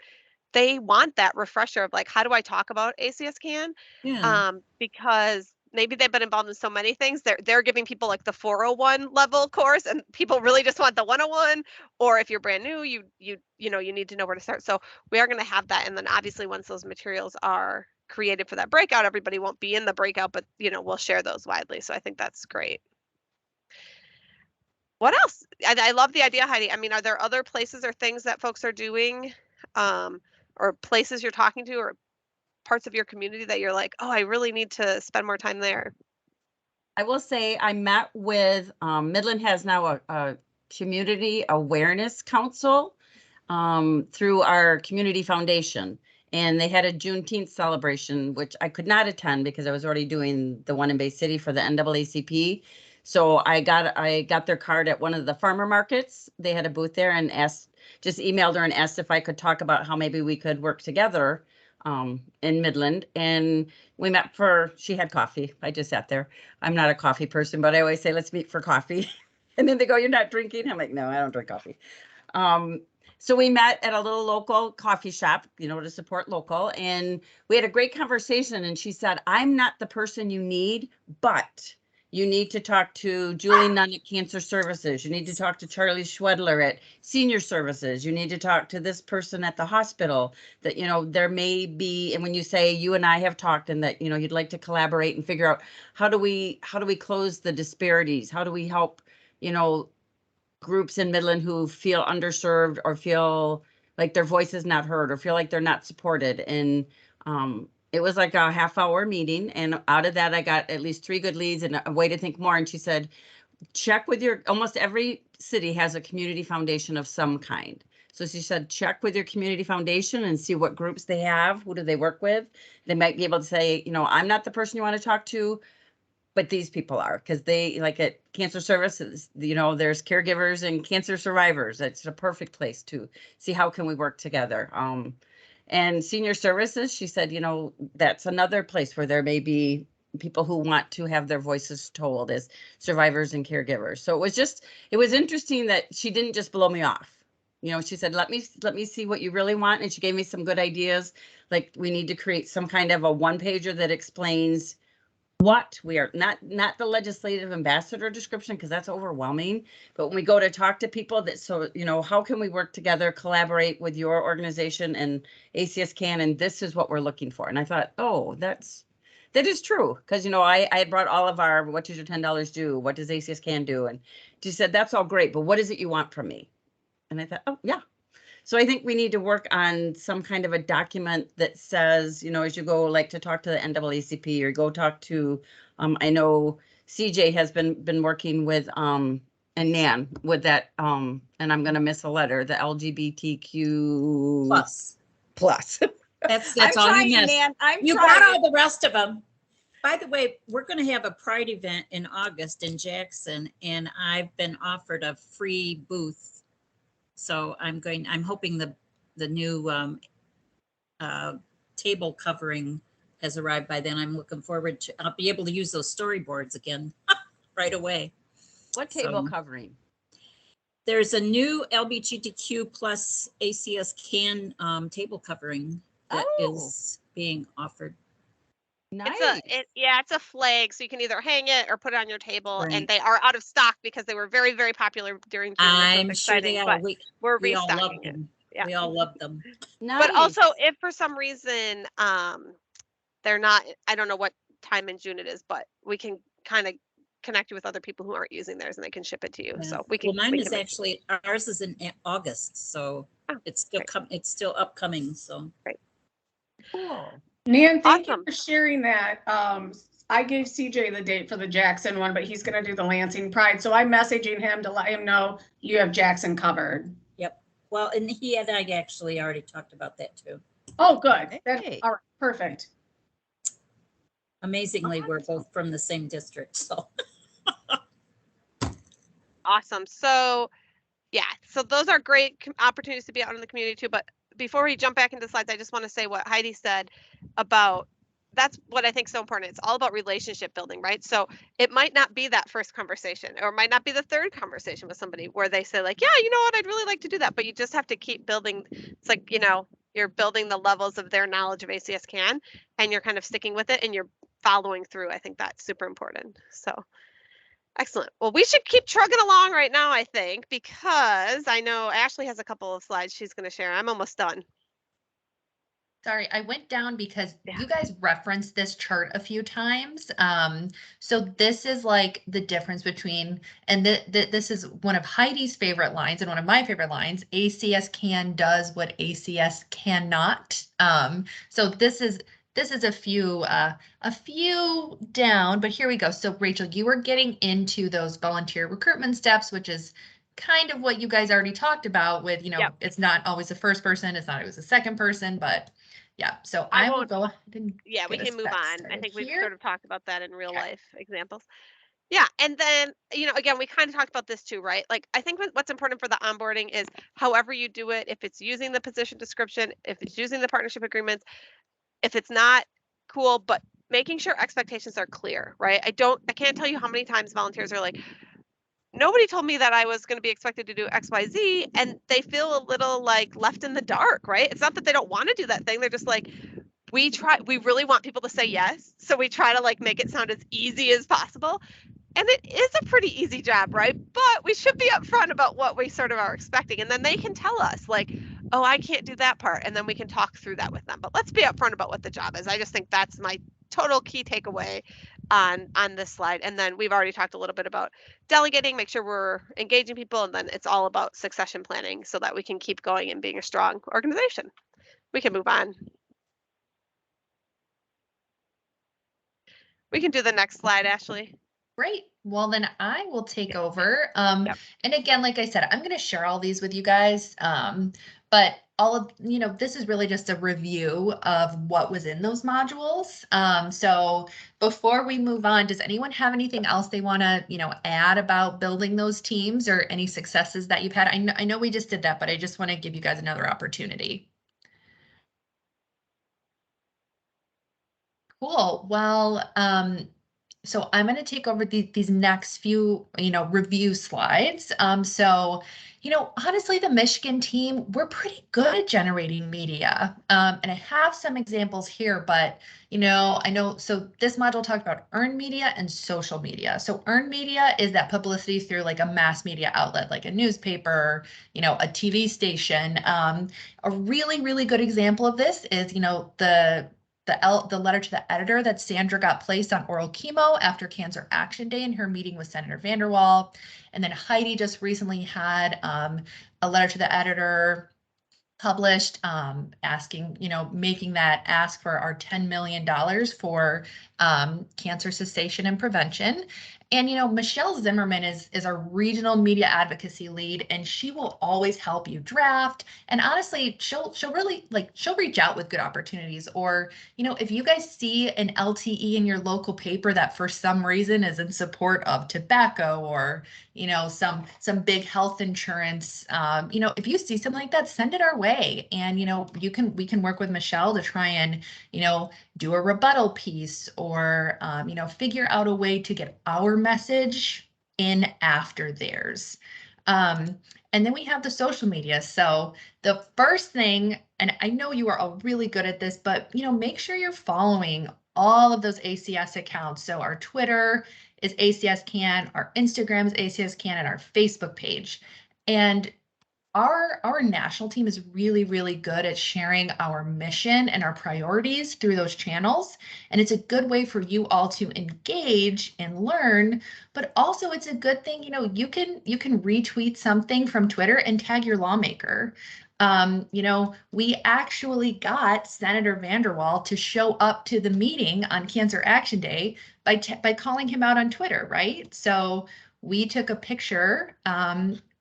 they want that refresher of like, how do I talk about ACS CAN? Yeah. Because maybe they've been involved in so many things. They're giving people like the 401 level course, and people really just want the 101. Or if you're brand new, you need to know where to start. So we are going to have that, and then obviously once those materials are created for that breakout, everybody won't be in the breakout, but we'll share those widely. So I think that's great. What else? I love the idea, Heidi. I mean, are there other places or things that folks are doing, or places you're talking to, or parts of your community that you're like, oh, I really need to spend more time there? I will say I met with Midland has now a community awareness council through our community foundation, and they had a Juneteenth celebration, which I could not attend because I was already doing the one in Bay City for the NAACP. So I got their card at one of the farmer markets. They had a booth there, and just emailed her and asked if I could talk about how maybe we could work together in Midland. And we met she had coffee. I just sat there. I'm not a coffee person, but I always say, let's meet for coffee. And then they go, you're not drinking? I'm like, no, I don't drink coffee. So we met at a little local coffee shop, to support local. And we had a great conversation. And she said, I'm not the person you need, but you need to talk to Julie Nunn at Cancer Services. You need to talk to Charlie Schwedler at Senior Services. You need to talk to this person at the hospital that, there may be. And when you say you and I have talked and that, you'd like to collaborate and figure out how do we close the disparities? How do we help, groups in Midland who feel underserved or feel like their voice is not heard or feel like they're not supported? And it was like a half-hour meeting, and out of that I got at least 3 good leads and a way to think more. And she said, check with almost every city has a community foundation of some kind. So she said, check with your community foundation and see what groups they have. Who do they work with? They might be able to say, I'm not the person you want to talk to, but these people are, because they, like at Cancer Services, there's caregivers and cancer survivors. It's a perfect place to see how can we work together. And Senior Services, she said, that's another place where there may be people who want to have their voices told as survivors and caregivers. So it was interesting that she didn't just blow me off. She said, let me see what you really want. And she gave me some good ideas. Like, we need to create some kind of a one-pager that explains what we are, not the legislative ambassador description, because that's overwhelming. But when we go to talk to people how can we work together, collaborate with your organization and ACS CAN, and this is what we're looking for. And I thought, oh, that is true. Because, I had brought all of our, what does your $10 do? What does ACS CAN do? And she said, that's all great, but what is it you want from me? And I thought, oh, yeah. So I think we need to work on some kind of a document that says, as you go like to talk to the NAACP or go talk to, I know CJ has been working with, and Nan with that, and I'm going to miss a letter, the LGBTQ plus. That's all trying, you missed. Nan. You got all the rest of them. By the way, we're going to have a Pride event in August in Jackson, and I've been offered a free booth. So I'm hoping the new table covering has arrived by then. I'm looking forward to, I'll be able to use those storyboards again right away. What table covering? There's a new LGBTQ plus ACS CAN table covering that is being offered. Nice. It's a flag, so you can either hang it or put it on your table. Right. And they are out of stock because they were very, very popular during June. I'm sure they are. We're we all love restocking it. them. Yeah. We all love them. Nice. But also, if for some reason they're not, I don't know what time in June it is, but we can kind of connect you with other people who aren't using theirs, and they can ship it to you. Yeah. So we can. Well, mine is actually, ours is in August, so it's still it's still upcoming. So great. Cool. Nan, thank you for sharing that. I gave CJ the date for the Jackson one, but he's going to do the Lansing Pride. So I'm messaging him to let him know you have Jackson covered. Yep. Well, and he and I actually already talked about that too. Oh, good. Hey. All right. Perfect. Amazingly, we're both from the same district. So awesome. So yeah, so those are great opportunities to be out in the community too. But before we jump back into the slides, I just want to say what Heidi said about, that's what I think is so important. It's all about relationship building, right? So it might not be that first conversation, or it might not be the third conversation with somebody where they say like, yeah, you know what, I'd really like to do that. But you just have to keep building. It's like, you know, you're building the levels of their knowledge of ACS CAN, and you're kind of sticking with it and you're following through. I think that's super important. So excellent. Well, we should keep trugging along right now, I think, because I know Ashley has a couple of slides she's going to share. I'm almost done. Sorry, I went down because Yeah. you guys referenced this chart a few times. So this is like the difference between, and this is one of Heidi's favorite lines and one of my favorite lines, ACS CAN does what ACS cannot. So this is a few down, but here we go. So Rachel, you were getting into those volunteer recruitment steps, which is kind of what you guys already talked about with, you know, Yep. It's not always the first person, it's not always the second person, but yeah, so I will go ahead and yeah, we get can us move back on. I started think we've here. sort of talked about that in real Okay. life examples. Yeah, and then, you know, again, we kind of talked about this too, right? Like, I think what's important for the onboarding is however you do it, if it's using the position description, if it's using the partnership agreements, if it's not, cool, but making sure expectations are clear, right? I can't tell you how many times volunteers are like, nobody told me that I was going to be expected to do XYZ, and they feel a little like left in the dark, right? It's not that they don't want to do that thing. They're just like, we really want people to say yes. So we try to like make it sound as easy as possible. And it is a pretty easy job, right? But we should be upfront about what we sort of are expecting. And then they can tell us like, oh, I can't do that part. And then we can talk through that with them. But let's be upfront about what the job is. I just think that's my total key takeaway on this slide. And then we've already talked a little bit about delegating, make sure we're engaging people. And then it's all about succession planning so that we can keep going and being a strong organization. We can move on. We can do the next slide, Ashley. Great. Well, then I will take over. Yep. And again, like I said, I'm going to share all these with you guys. But all of, you know, this is really just a review of what was in those modules. So before we move on, does anyone have anything else they want to, you know, add about building those teams or any successes that you've had? I know we just did that, but I just want to give you guys another opportunity. Cool. Well, so I'm going to take over these next few, you know, review slides. So, you know, honestly, the Michigan team, we're pretty good at generating media. And I have some examples here, but, you know, I know, so this module talked about earned media and social media. So earned media is that publicity through like a mass media outlet, like a newspaper, you know, a TV station. A really, really good example of this is, you know, the letter to the editor that Sandra got placed on oral chemo after Cancer Action Day in her meeting with Senator VanderWaal. And then Heidi just recently had a letter to the editor published asking, you know, making that ask for our $10 million for cancer cessation and prevention. And, you know, Michelle Zimmerman is our regional media advocacy lead, and she will always help you draft. And honestly, she'll really she'll reach out with good opportunities. Or, you know, if you guys see an LTE in your local paper that for some reason is in support of tobacco or, you know, some big health insurance, you know, if you see something like that, send it our way. And, you know, we can work with Michelle to try and, you know, do a rebuttal piece or, you know, figure out a way to get our message in after theirs. And then we have the social media. So the first thing, and I know you are all really good at this, but, you know, make sure you're following all of those ACS accounts. So our Twitter is ACS CAN, our Instagram is ACS CAN, and our Facebook page. And our national team is really, really good at sharing our mission and our priorities through those channels. And it's a good way for you all to engage and learn, but also it's a good thing, you know, you can retweet something from Twitter and tag your lawmaker. You know, we actually got Senator VanderWaal to show up to the meeting on Cancer Action Day by calling him out on Twitter, right? So we took a picture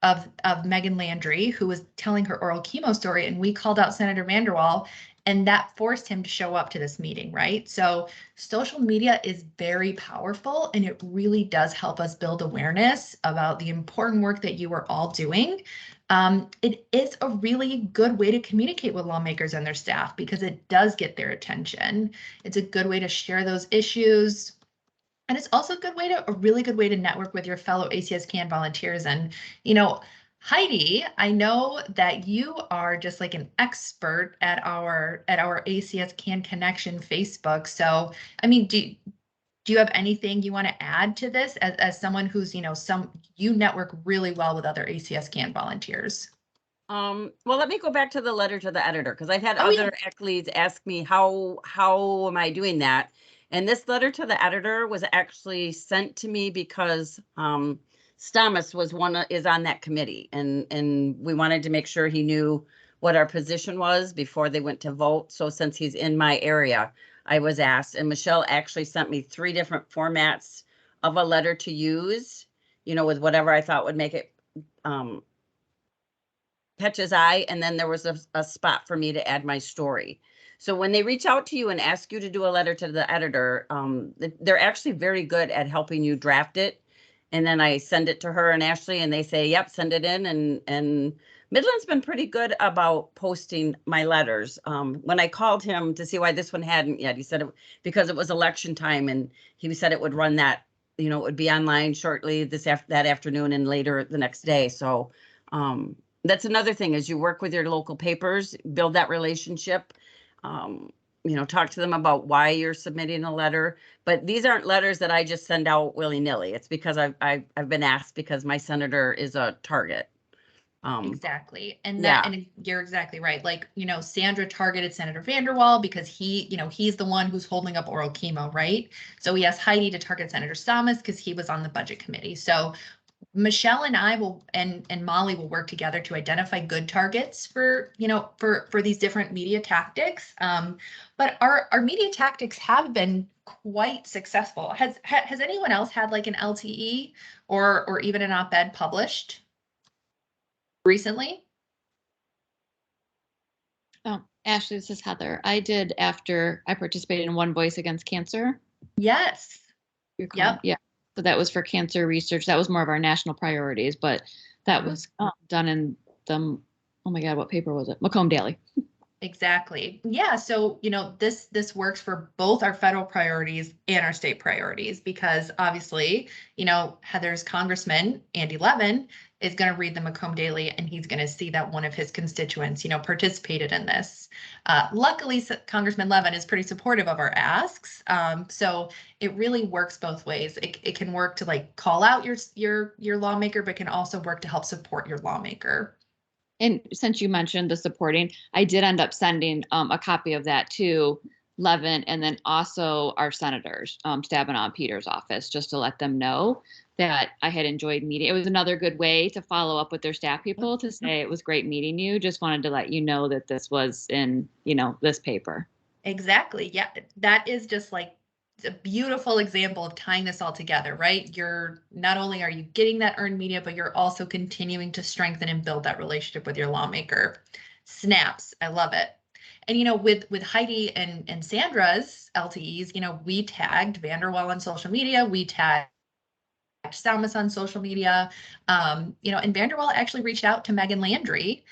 of Megan Landry, who was telling her oral chemo story, and we called out Senator VanderWaal, And that forced him to show up to this meeting, right? So social media is very powerful, and it really does help us build awareness about the important work that you are all doing. It is a really good way to communicate with lawmakers and their staff because it does get their attention. It's a good way to share those issues. And it's also a really good way to network with your fellow ACS CAN volunteers. And, Heidi, I know that you are just like an expert at our ACS CAN Connection Facebook. So, I mean, do you have anything you want to add to this as someone who's, you network really well with other ACS CAN volunteers? Well, let me go back to the letter to the editor, because I've had Oh, yeah. other ACT leads ask me how am I doing that? And this letter to the editor was actually sent to me because Stamas is on that committee, and we wanted to make sure he knew what our position was before they went to vote. So since he's in my area, I was asked, and Michelle actually sent me 3 different formats of a letter to use, with whatever I thought would make it catch his eye. And then there was a spot for me to add my story. So when they reach out to you and ask you to do a letter to the editor, they're actually very good at helping you draft it. And then I send it to her and Ashley, and they say, yep, send it in. And Midland's been pretty good about posting my letters. When I called him to see why this one hadn't yet, he said because it was election time, and he said it would run that, it would be online shortly that afternoon and later the next day. So that's another thing, is you work with your local papers, build that relationship, talk to them about why you're submitting a letter. But these aren't letters that I just send out willy-nilly. It's because I've been asked, because my senator is a target. Exactly. And you're exactly right. Like, Sandra targeted Senator Vanderwall because he's the one who's holding up oral chemo, right? So he asked Heidi to target Senator Stamas because he was on the budget committee. So Michelle and I will, and Molly will work together to identify good targets for these different media tactics. But our media tactics have been quite successful. Has anyone else had like an LTE or even an op-ed published recently? Oh, Ashley, this is Heather. I did after I participated in One Voice Against Cancer. Yes. Yep. Yeah. So that was for cancer research. That was more of our national priorities, but that was done in the, oh my God, what paper was it? Macomb Daily. Exactly. Yeah. So, this works for both our federal priorities and our state priorities, because obviously, Heather's Congressman, Andy Levin, is going to read the Macomb Daily, and he's going to see that one of his constituents, participated in this. Luckily, Congressman Levin is pretty supportive of our asks. So it really works both ways. It can work to like call out your lawmaker, but can also work to help support your lawmaker. And since you mentioned the supporting, I did end up sending a copy of that to Levin, and then also our senators, Stabenow and Peters' office, just to let them know that I had enjoyed meeting. It was another good way to follow up with their staff people to say it was great meeting you. Just wanted to let you know that this was in, this paper. Exactly. Yeah, that is just like a beautiful example of tying this all together, right? You're not only are you getting that earned media, but you're also continuing to strengthen and build that relationship with your lawmaker. Snaps. I love it. And, with Heidi and Sandra's LTEs, we tagged Vanderwall on social media. We tagged Stamas on social media, and Vanderwall actually reached out to Megan Landry,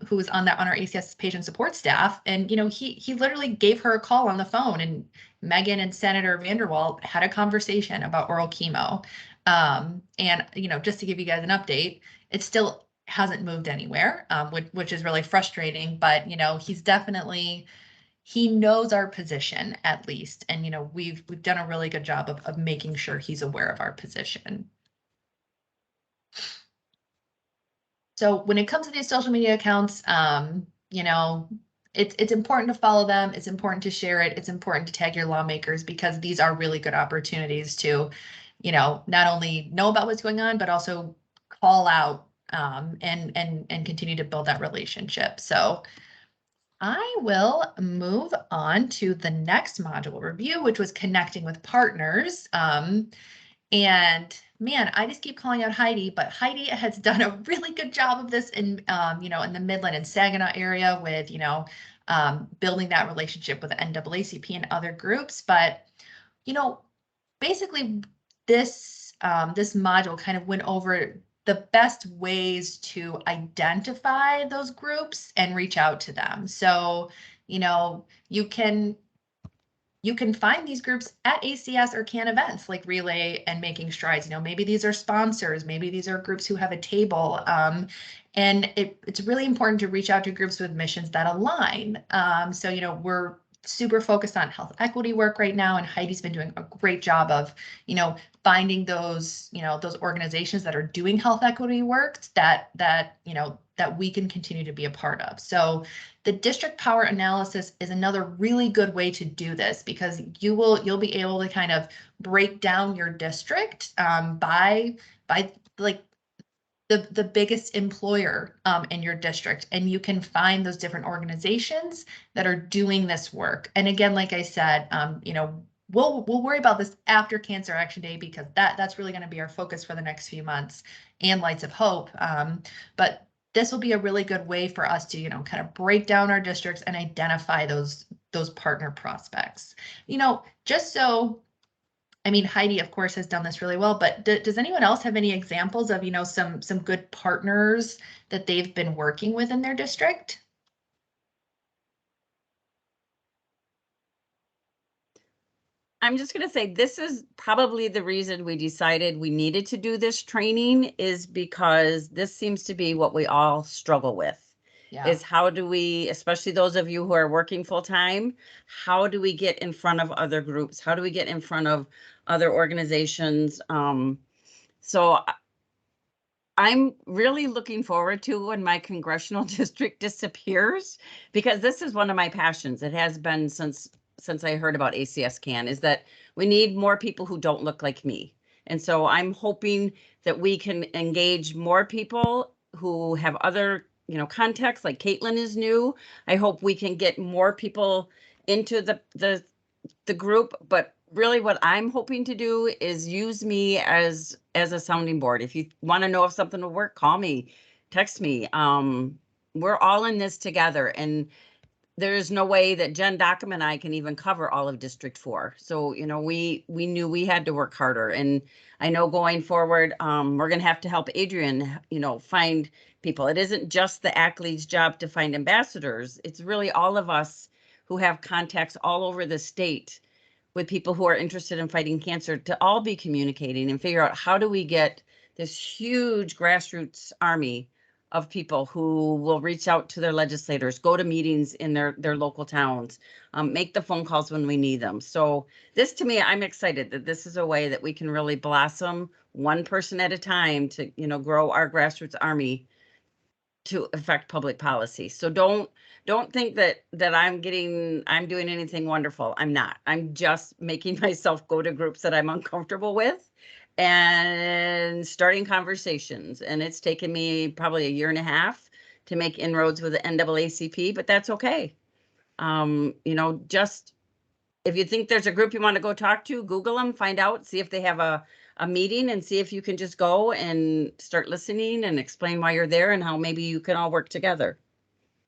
who was on our ACS patient support staff. And, he literally gave her a call on the phone, and Megan and Senator Vanderwall had a conversation about oral chemo. And, just to give you guys an update, it still hasn't moved anywhere, which is really frustrating, but, he knows our position at least. And, we've done a really good job of making sure he's aware of our position. So when it comes to these social media accounts, it's important to follow them. It's important to share it. It's important to tag your lawmakers, because these are really good opportunities to, not only know about what's going on, but also call out and continue to build that relationship. So I will move on to the next module review, which was connecting with partners. And man, I just keep calling out Heidi, but Heidi has done a really good job of this in the Midland and Saginaw area with, building that relationship with NAACP and other groups. But, you know, basically this module kind of went over the best ways to identify those groups and reach out to them. So, you know, you can find these groups at ACS or CAN events like Relay and Making Strides. You know, maybe these are sponsors, maybe these are groups who have a table. And it's really important to reach out to groups with missions that align. So, you know, we're super focused on health equity work right now, and Heidi's been doing a great job of, you know, finding those, you know, those organizations that are doing health equity work that you know, that we can continue to be a part of. So the district power analysis is another really good way to do this, because you'll be able to kind of break down your district by like the biggest employer in your district, and you can find those different organizations that are doing this work. And again, like I said, you know, we'll worry about this after Cancer Action Day, because that's really going to be our focus for the next few months, and Lights of Hope. But this will be a really good way for us to, you know, kind of break down our districts and identify those partner prospects. You know, just so, I mean, Heidi, of course, has done this really well, but does anyone else have any examples of, you know, some good partners that they've been working with in their district? I'm just going to say this is probably the reason we decided we needed to do this training, is because this seems to be what we all struggle with. Yeah. Is how do we, especially those of you who are working full time, how do we get in front of other groups? How do we get in front of other organizations? So I'm really looking forward to when my congressional district disappears, because this is one of my passions. It has been since I heard about ACS CAN, is that we need more people who don't look like me. And so I'm hoping that we can engage more people who have other, you know, contexts, like Caitlin is new. I hope we can get more people into the group, but really what I'm hoping to do is use me as a sounding board. If you want to know if something will work, call me, text me. We're all in this together, and there's no way that Jen Dockham and I can even cover all of District 4. So, you know, we knew we had to work harder. And I know going forward, we're going to help Adrian, you know, find people. It isn't just the ACT Lead's job to find ambassadors. It's really all of us who have contacts all over the state with people who are interested in fighting cancer to all be communicating and figure out how do we get this huge grassroots army of people who will reach out to their legislators, go to meetings in their local towns, make the phone calls when we need them. So this, to me, I'm excited that this is a way that we can really blossom one person at a time to, you know, grow our grassroots army to affect public policy. So don't think that I'm doing anything wonderful. I'm not. I'm just making myself go to groups that I'm uncomfortable with and starting conversations. And it's taken me probably a year and a half to make inroads with the NAACP, but that's okay. You know, just if you think there's a group you want to go talk to, Google them, find out, see if they have a meeting, and see if you can just go and start listening and explain why you're there and how maybe you can all work together.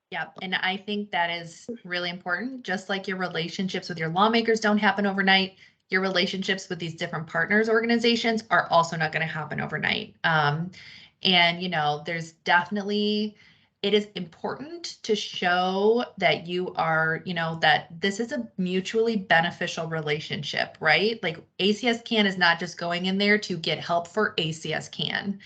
Yeah, and I think that is really important. Just like your relationships with your lawmakers don't happen overnight, your relationships with these different partners organizations are also not going to happen overnight. And, you know, there's definitely, it is important to show that you are, you know, that this is a mutually beneficial relationship, right? Like ACS CAN is not just going in there to get help for ACS CAN.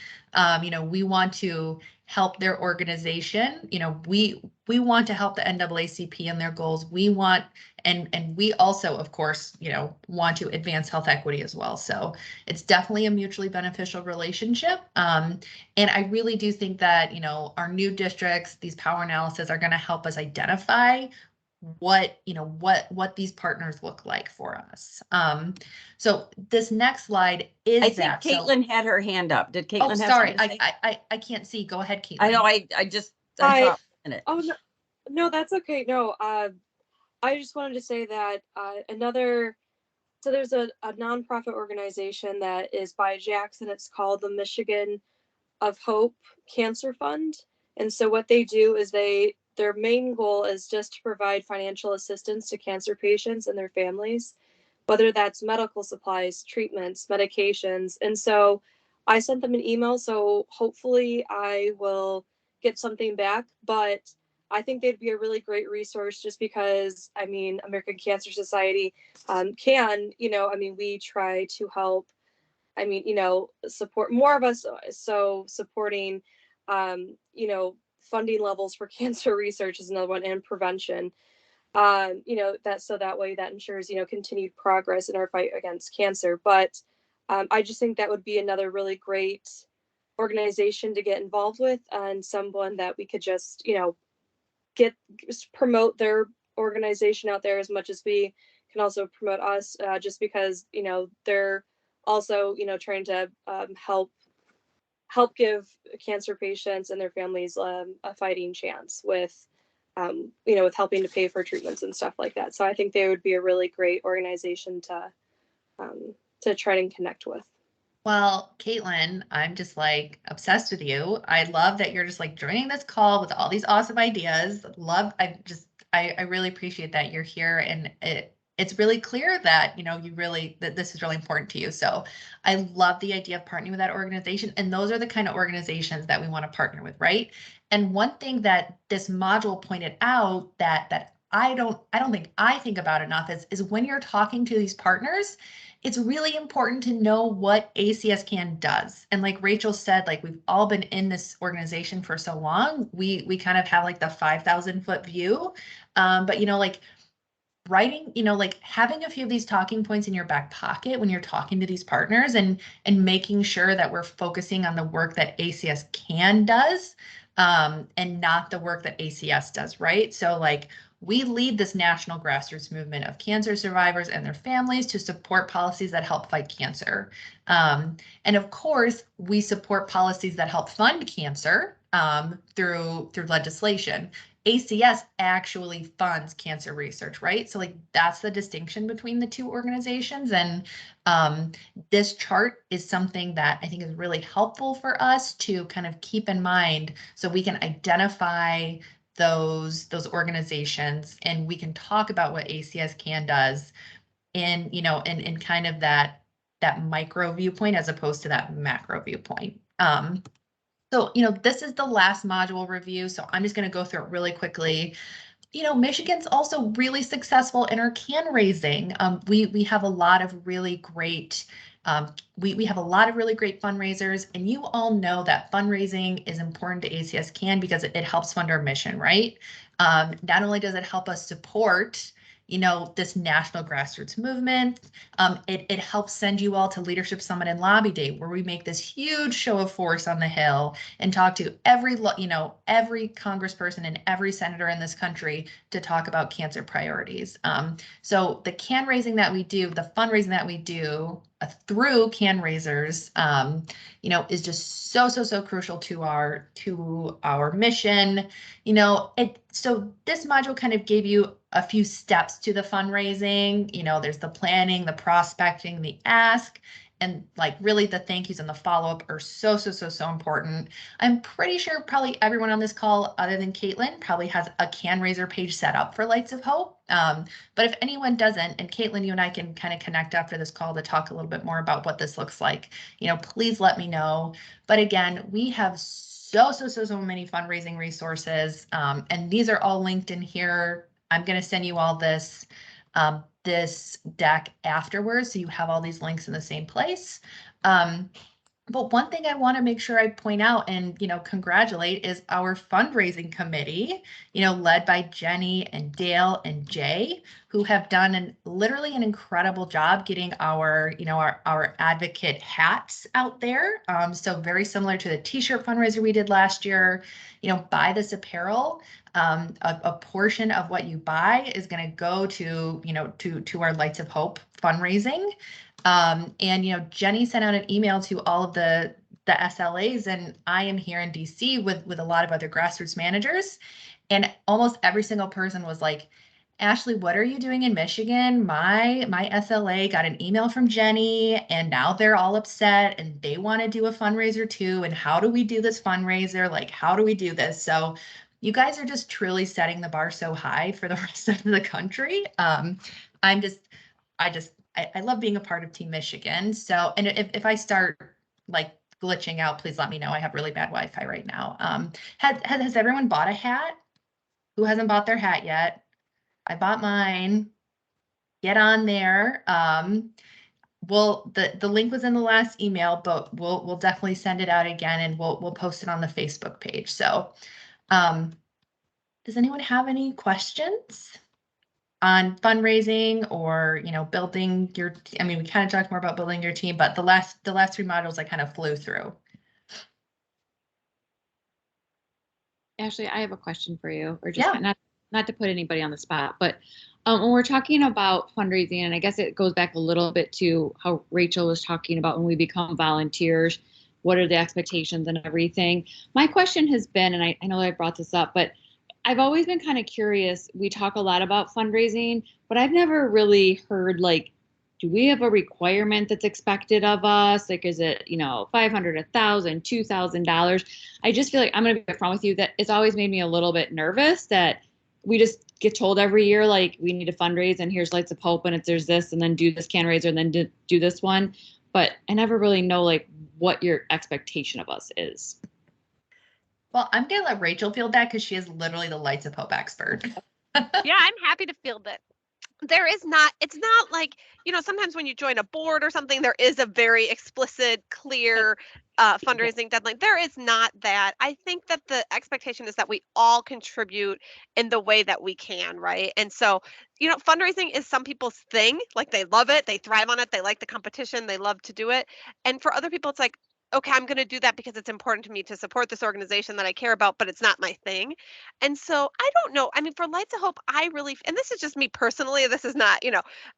You know, we want to help their organization. You know, we want to help the NAACP and their goals. We want, and we also, of course, you know, want to advance health equity as well. So it's definitely a mutually beneficial relationship. And I really do think that, you know, our new districts, these power analysis are going to help us identify what, you know, what these partners look like for us. So this next slide is I think Caitlin had her hand up. Did Caitlin have sorry, something to say? I can't see. Go ahead, Caitlin. I know, I thought it. Oh, no, that's okay. No, I just wanted to say that so there's a nonprofit organization that is by Jackson. It's called the Michigan of Hope Cancer Fund. And so what they do is they their main goal is just to provide financial assistance to cancer patients and their families, whether that's medical supplies, treatments, medications. And so I sent them an email, so hopefully I will get something back. But I think they'd be a really great resource just because, I mean, American Cancer Society can, we try to help, support more of us. So supporting, funding levels for cancer research is another one, and prevention. That way that ensures, continued progress in our fight against cancer. But I just think that would be another really great organization to get involved with, and someone that we could just, promote their organization out there as much as we can also promote us, just because, they're also, trying to help give cancer patients and their families a fighting chance with, with helping to pay for treatments and stuff like that. So I think they would be a really great organization to try and connect with. Well, Caitlin, I'm just like obsessed with you. I love that you're just like joining this call with all these awesome ideas. I really appreciate that you're here, and it's really clear that, that this is really important to you. So I love the idea of partnering with that organization. And those are the kind of organizations that we want to partner with, right? And one thing that this module pointed out that I don't think I think about enough is when you're talking to these partners, it's really important to know what ACS CAN does. And like Rachel said, like we've all been in this organization for so long, we kind of have like the 5,000-foot view. But like writing, like having a few of these talking points in your back pocket when you're talking to these partners, and making sure that we're focusing on the work that ACS CAN does, and not the work that ACS does, right? So like we lead this national grassroots movement of cancer survivors and their families to support policies that help fight cancer. And of course, we support policies that help fund cancer through legislation. ACS actually funds cancer research, right? So like that's the distinction between the two organizations. And this chart is something that I think is really helpful for us to kind of keep in mind, so we can identify those organizations, and we can talk about what ACS CAN does in, in kind of that micro viewpoint as opposed to that macro viewpoint. So, this is the last module review, so I'm just going to go through it really quickly. Michigan's also really successful in our CAN raising. We have a lot of really great we have a lot of really great fundraisers, and you all know that fundraising is important to ACS CAN because it helps fund our mission, right? Not only does it help us support, this national grassroots movement, it helps send you all to Leadership Summit and Lobby Day, where we make this huge show of force on the Hill and talk to every congressperson and every senator in this country to talk about cancer priorities. So the CAN raising that we do, the fundraising that we do through CAN raisers, is just so crucial to our mission. So this module kind of gave you a few steps to the fundraising. There's the planning, the prospecting, the ask, and like really the thank yous and the follow-up are so important. I'm pretty sure probably everyone on this call, other than Caitlin, probably has a CAN raiser page set up for Lights of Hope. But if anyone doesn't, and Caitlin, you and I can kind of connect after this call to talk a little bit more about what this looks like, please let me know. But again, we have so many fundraising resources, and these are all linked in here. I'm going to send you all this deck afterwards, so you have all these links in the same place. But one thing I want to make sure I point out and, congratulate is our fundraising committee, led by Jenny and Dale and Jay, who have done literally an incredible job getting our advocate hats out there. So very similar to the t-shirt fundraiser we did last year. Buy this apparel. A portion of what you buy is going to go to our Lights of Hope fundraising. And Jenny sent out an email to all of the SLAs, and I am here in DC with a lot of other grassroots managers, and almost every single person was like, Ashley, what are you doing in Michigan? My SLA got an email from Jenny, and now they're all upset and they want to do a fundraiser too. And how do we do this fundraiser? Like, how do we do this? So you guys are just truly setting the bar so high for the rest of the country. I love being a part of Team Michigan. So, and if I start like glitching out, please let me know. I have really bad Wi-Fi right now. Has everyone bought a hat? Who hasn't bought their hat yet? I bought mine. Get on there. Well, the link was in the last email, but we'll definitely send it out again, and we'll post it on the Facebook page. So, does anyone have any questions on fundraising or, building your, I mean, we kind of talked more about building your team, but the last 3 modules I kind of flew through. Ashley, I have a question for you, or just not to put anybody on the spot, but when we're talking about fundraising, and I guess it goes back a little bit to how Rachel was talking about when we become volunteers, what are the expectations and everything. My question has been, and I know I brought this up, but I've always been kind of curious. We talk a lot about fundraising, but I've never really heard, like, do we have a requirement that's expected of us? Like, is it, $500, $1,000, $2,000? I just feel like, I'm going to be upfront with you, that it's always made me a little bit nervous that we just get told every year, like, we need to fundraise and here's Lights of Hope and there's this, and then do this can raiser and then do this one. But I never really know, like, what your expectation of us is. Well, I'm going to let Rachel field that because she is literally the Lights of Hope expert. Yeah, I'm happy to field it. It's not like, sometimes when you join a board or something, there is a very explicit, clear fundraising deadline. There is not that. I think that the expectation is that we all contribute in the way that we can, right? And so, fundraising is some people's thing. Like, they love it, they thrive on it, they like the competition, they love to do it. And for other people, it's like, okay, I'm going to do that because it's important to me to support this organization that I care about, but it's not my thing. And so I don't know. I mean, for Lights of Hope, and this is just me personally, this is not,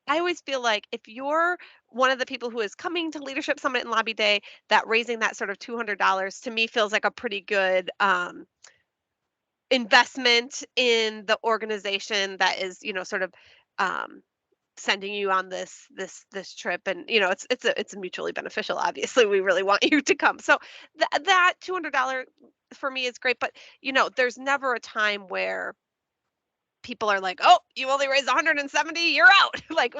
I always feel like if you're one of the people who is coming to Leadership Summit and Lobby Day, that raising that sort of $200 to me feels like a pretty good investment in the organization that is, sort of sending you on this trip. And it's mutually beneficial. Obviously, we really want you to come. So that $200 for me is great, but there's never a time where people are like, oh, you only raised 170, you're out. Like,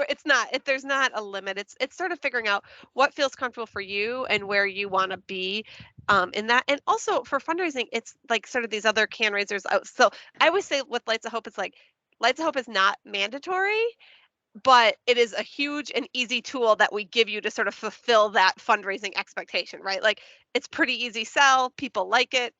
there's not a limit. It's sort of figuring out what feels comfortable for you and where you want to be in that. And also for fundraising, it's like sort of these other can raisers out. So I always say with Lights of Hope, it's like Lights of Hope is not mandatory, but it is a huge and easy tool that we give you to sort of fulfill that fundraising expectation, right? Like, it's pretty easy sell. People like it.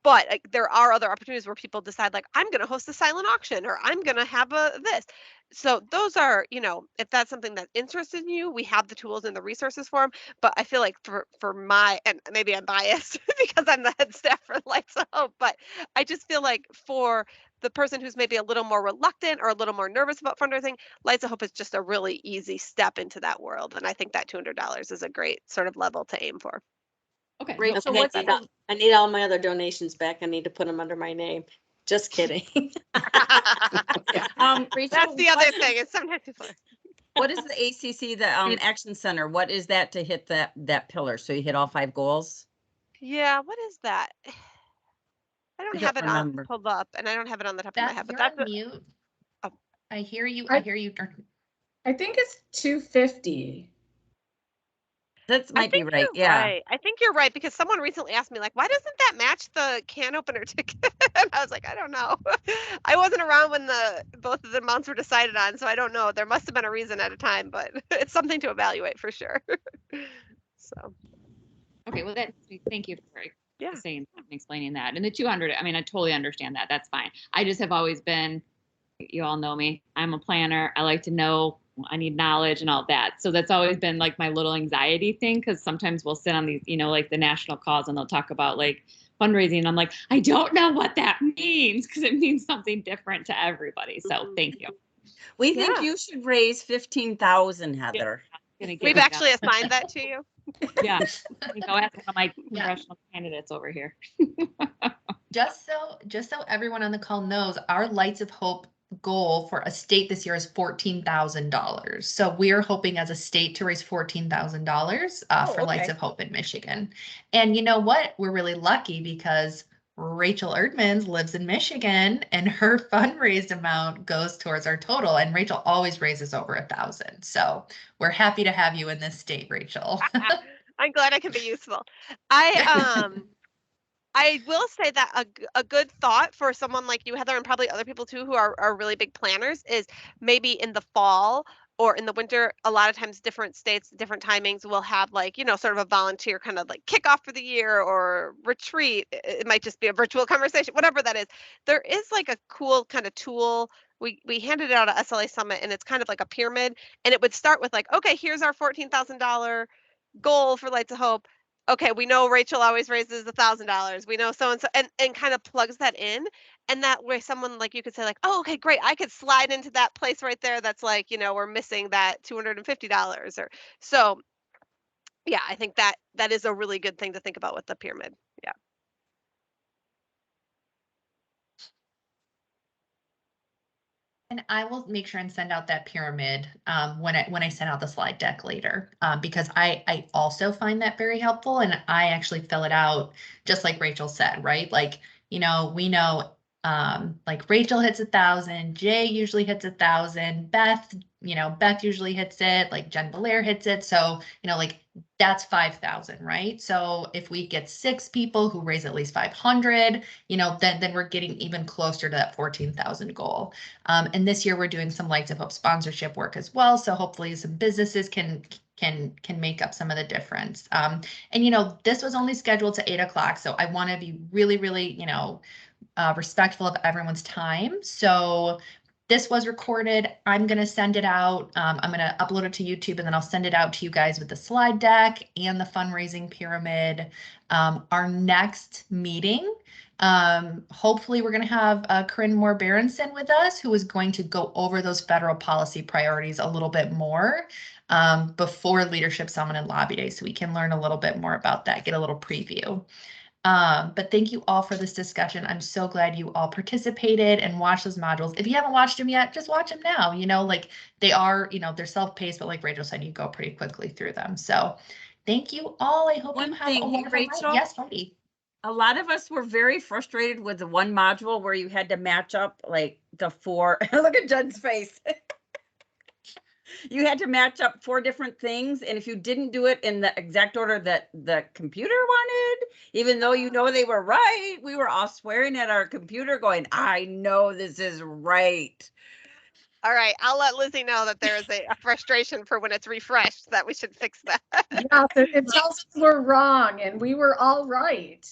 But like, there are other opportunities where people decide, like, I'm going to host a silent auction, or I'm going to have this. So those are, if that's something that interests in you, we have the tools and the resources for them. But I feel like for my, and maybe I'm biased because I'm the head staff for Lights of Hope, but I just feel like for the person who's maybe a little more reluctant or a little more nervous about fundraising, Lights of Hope is just a really easy step into that world. And I think that $200 is a great sort of level to aim for. Okay. Rachel, Okay, what's I need all my other donations back. I need to put them under my name. Just kidding. Rachel, That's the other thing. It's sometimes people what is the ACC, the Action Center? What is that to hit that pillar? So you hit all 5 goals? Yeah, what is that? I don't have it remember. pulled up, and I don't have it on the top of my head. But You're that's on mute. Oh. I hear you. I hear you. I think it's 250. That might be right. Yeah. Right. I think you're right, because someone recently asked me, like, why doesn't that match the can opener ticket? And I was like, I don't know. I wasn't around when both of the amounts were decided on, so I don't know. There must have been a reason at a time, but it's something to evaluate for sure. So. Okay. Well, thank you for saying and explaining that. And the 200, I mean, I totally understand that. That's fine. I just have always been, you all know me, I'm a planner. I like to know, I need knowledge and all that. So that's always been like my little anxiety thing, because sometimes we'll sit on these, like the national calls, and they'll talk about like fundraising. And I'm like, I don't know what that means, because it means something different to everybody. So thank you. We think you should raise 15,000, Heather. We've actually assigned that to you. Yeah. Go ask one of my congressional candidates over here. Just so everyone on the call knows, our Lights of Hope goal for a state this year is $14,000. So we're hoping as a state to raise $14,000 for Lights okay. of Hope in Michigan. And you know what? We're really lucky because Rachel Erdmans lives in Michigan and her fundraised amount goes towards our total. And Rachel always raises over 1,000. So we're happy to have you in this state, Rachel. I'm glad I can be useful. I will say that a good thought for someone like you, Heather, and probably other people too who are really big planners is maybe in the fall or in the winter, a lot of times different states, different timings will have like, sort of a volunteer kind of like kickoff for the year or retreat. It might just be a virtual conversation, whatever that is. There is like a cool kind of tool. We handed it out at SLA Summit and it's kind of like a pyramid, and it would start with like, okay, here's our $14,000 goal for Lights of Hope. Okay, we know Rachel always raises $1,000. We know so and so, and kind of plugs that in, and that way, someone like you could say like, oh, okay, great, I could slide into that place right there. That's like, we're missing that $250 or so. Yeah, I think that is a really good thing to think about with the pyramid. Yeah. And I will make sure and send out that pyramid when I send out the slide deck later, because I also find that very helpful, and I actually fill it out just like Rachel said, right? Like, we know like Rachel hits 1,000, Jay usually hits 1,000, Beth usually hits it, like Jen Belair hits it. So, like that's 5,000, right? So if we get 6 people who raise at least 500, then we're getting even closer to that 14,000 goal. And this year we're doing some Lights of Hope sponsorship work as well. So hopefully some businesses can make up some of the difference. And this was only scheduled to 8 o'clock. So I want to be really, really, respectful of everyone's time. So this was recorded. I'm going to send it out. I'm going to upload it to YouTube, and then I'll send it out to you guys with the slide deck and the fundraising pyramid. Our next meeting, hopefully we're going to have Corinne Moore Berenson with us, who is going to go over those federal policy priorities a little bit more before Leadership Summit and Lobby Day, so we can learn a little bit more about that, get a little preview. But thank you all for this discussion. I'm so glad you all participated and watched those modules. If you haven't watched them yet, just watch them now. Like they are, they're self-paced, but like Rachel said, you go pretty quickly through them. So thank you all. I hope you have a wonderful night. Yes, Heidi. A lot of us were very frustrated with the one module where you had to match up like the 4. Look at Jen's face. You had to match up 4 different things, and if you didn't do it in the exact order that the computer wanted, even though they were right, we were all swearing at our computer going, I know this is right. All right, I'll let Lizzie know that there is a frustration for when it's refreshed, that we should fix that. Yeah, it tells us we're wrong and we were all right.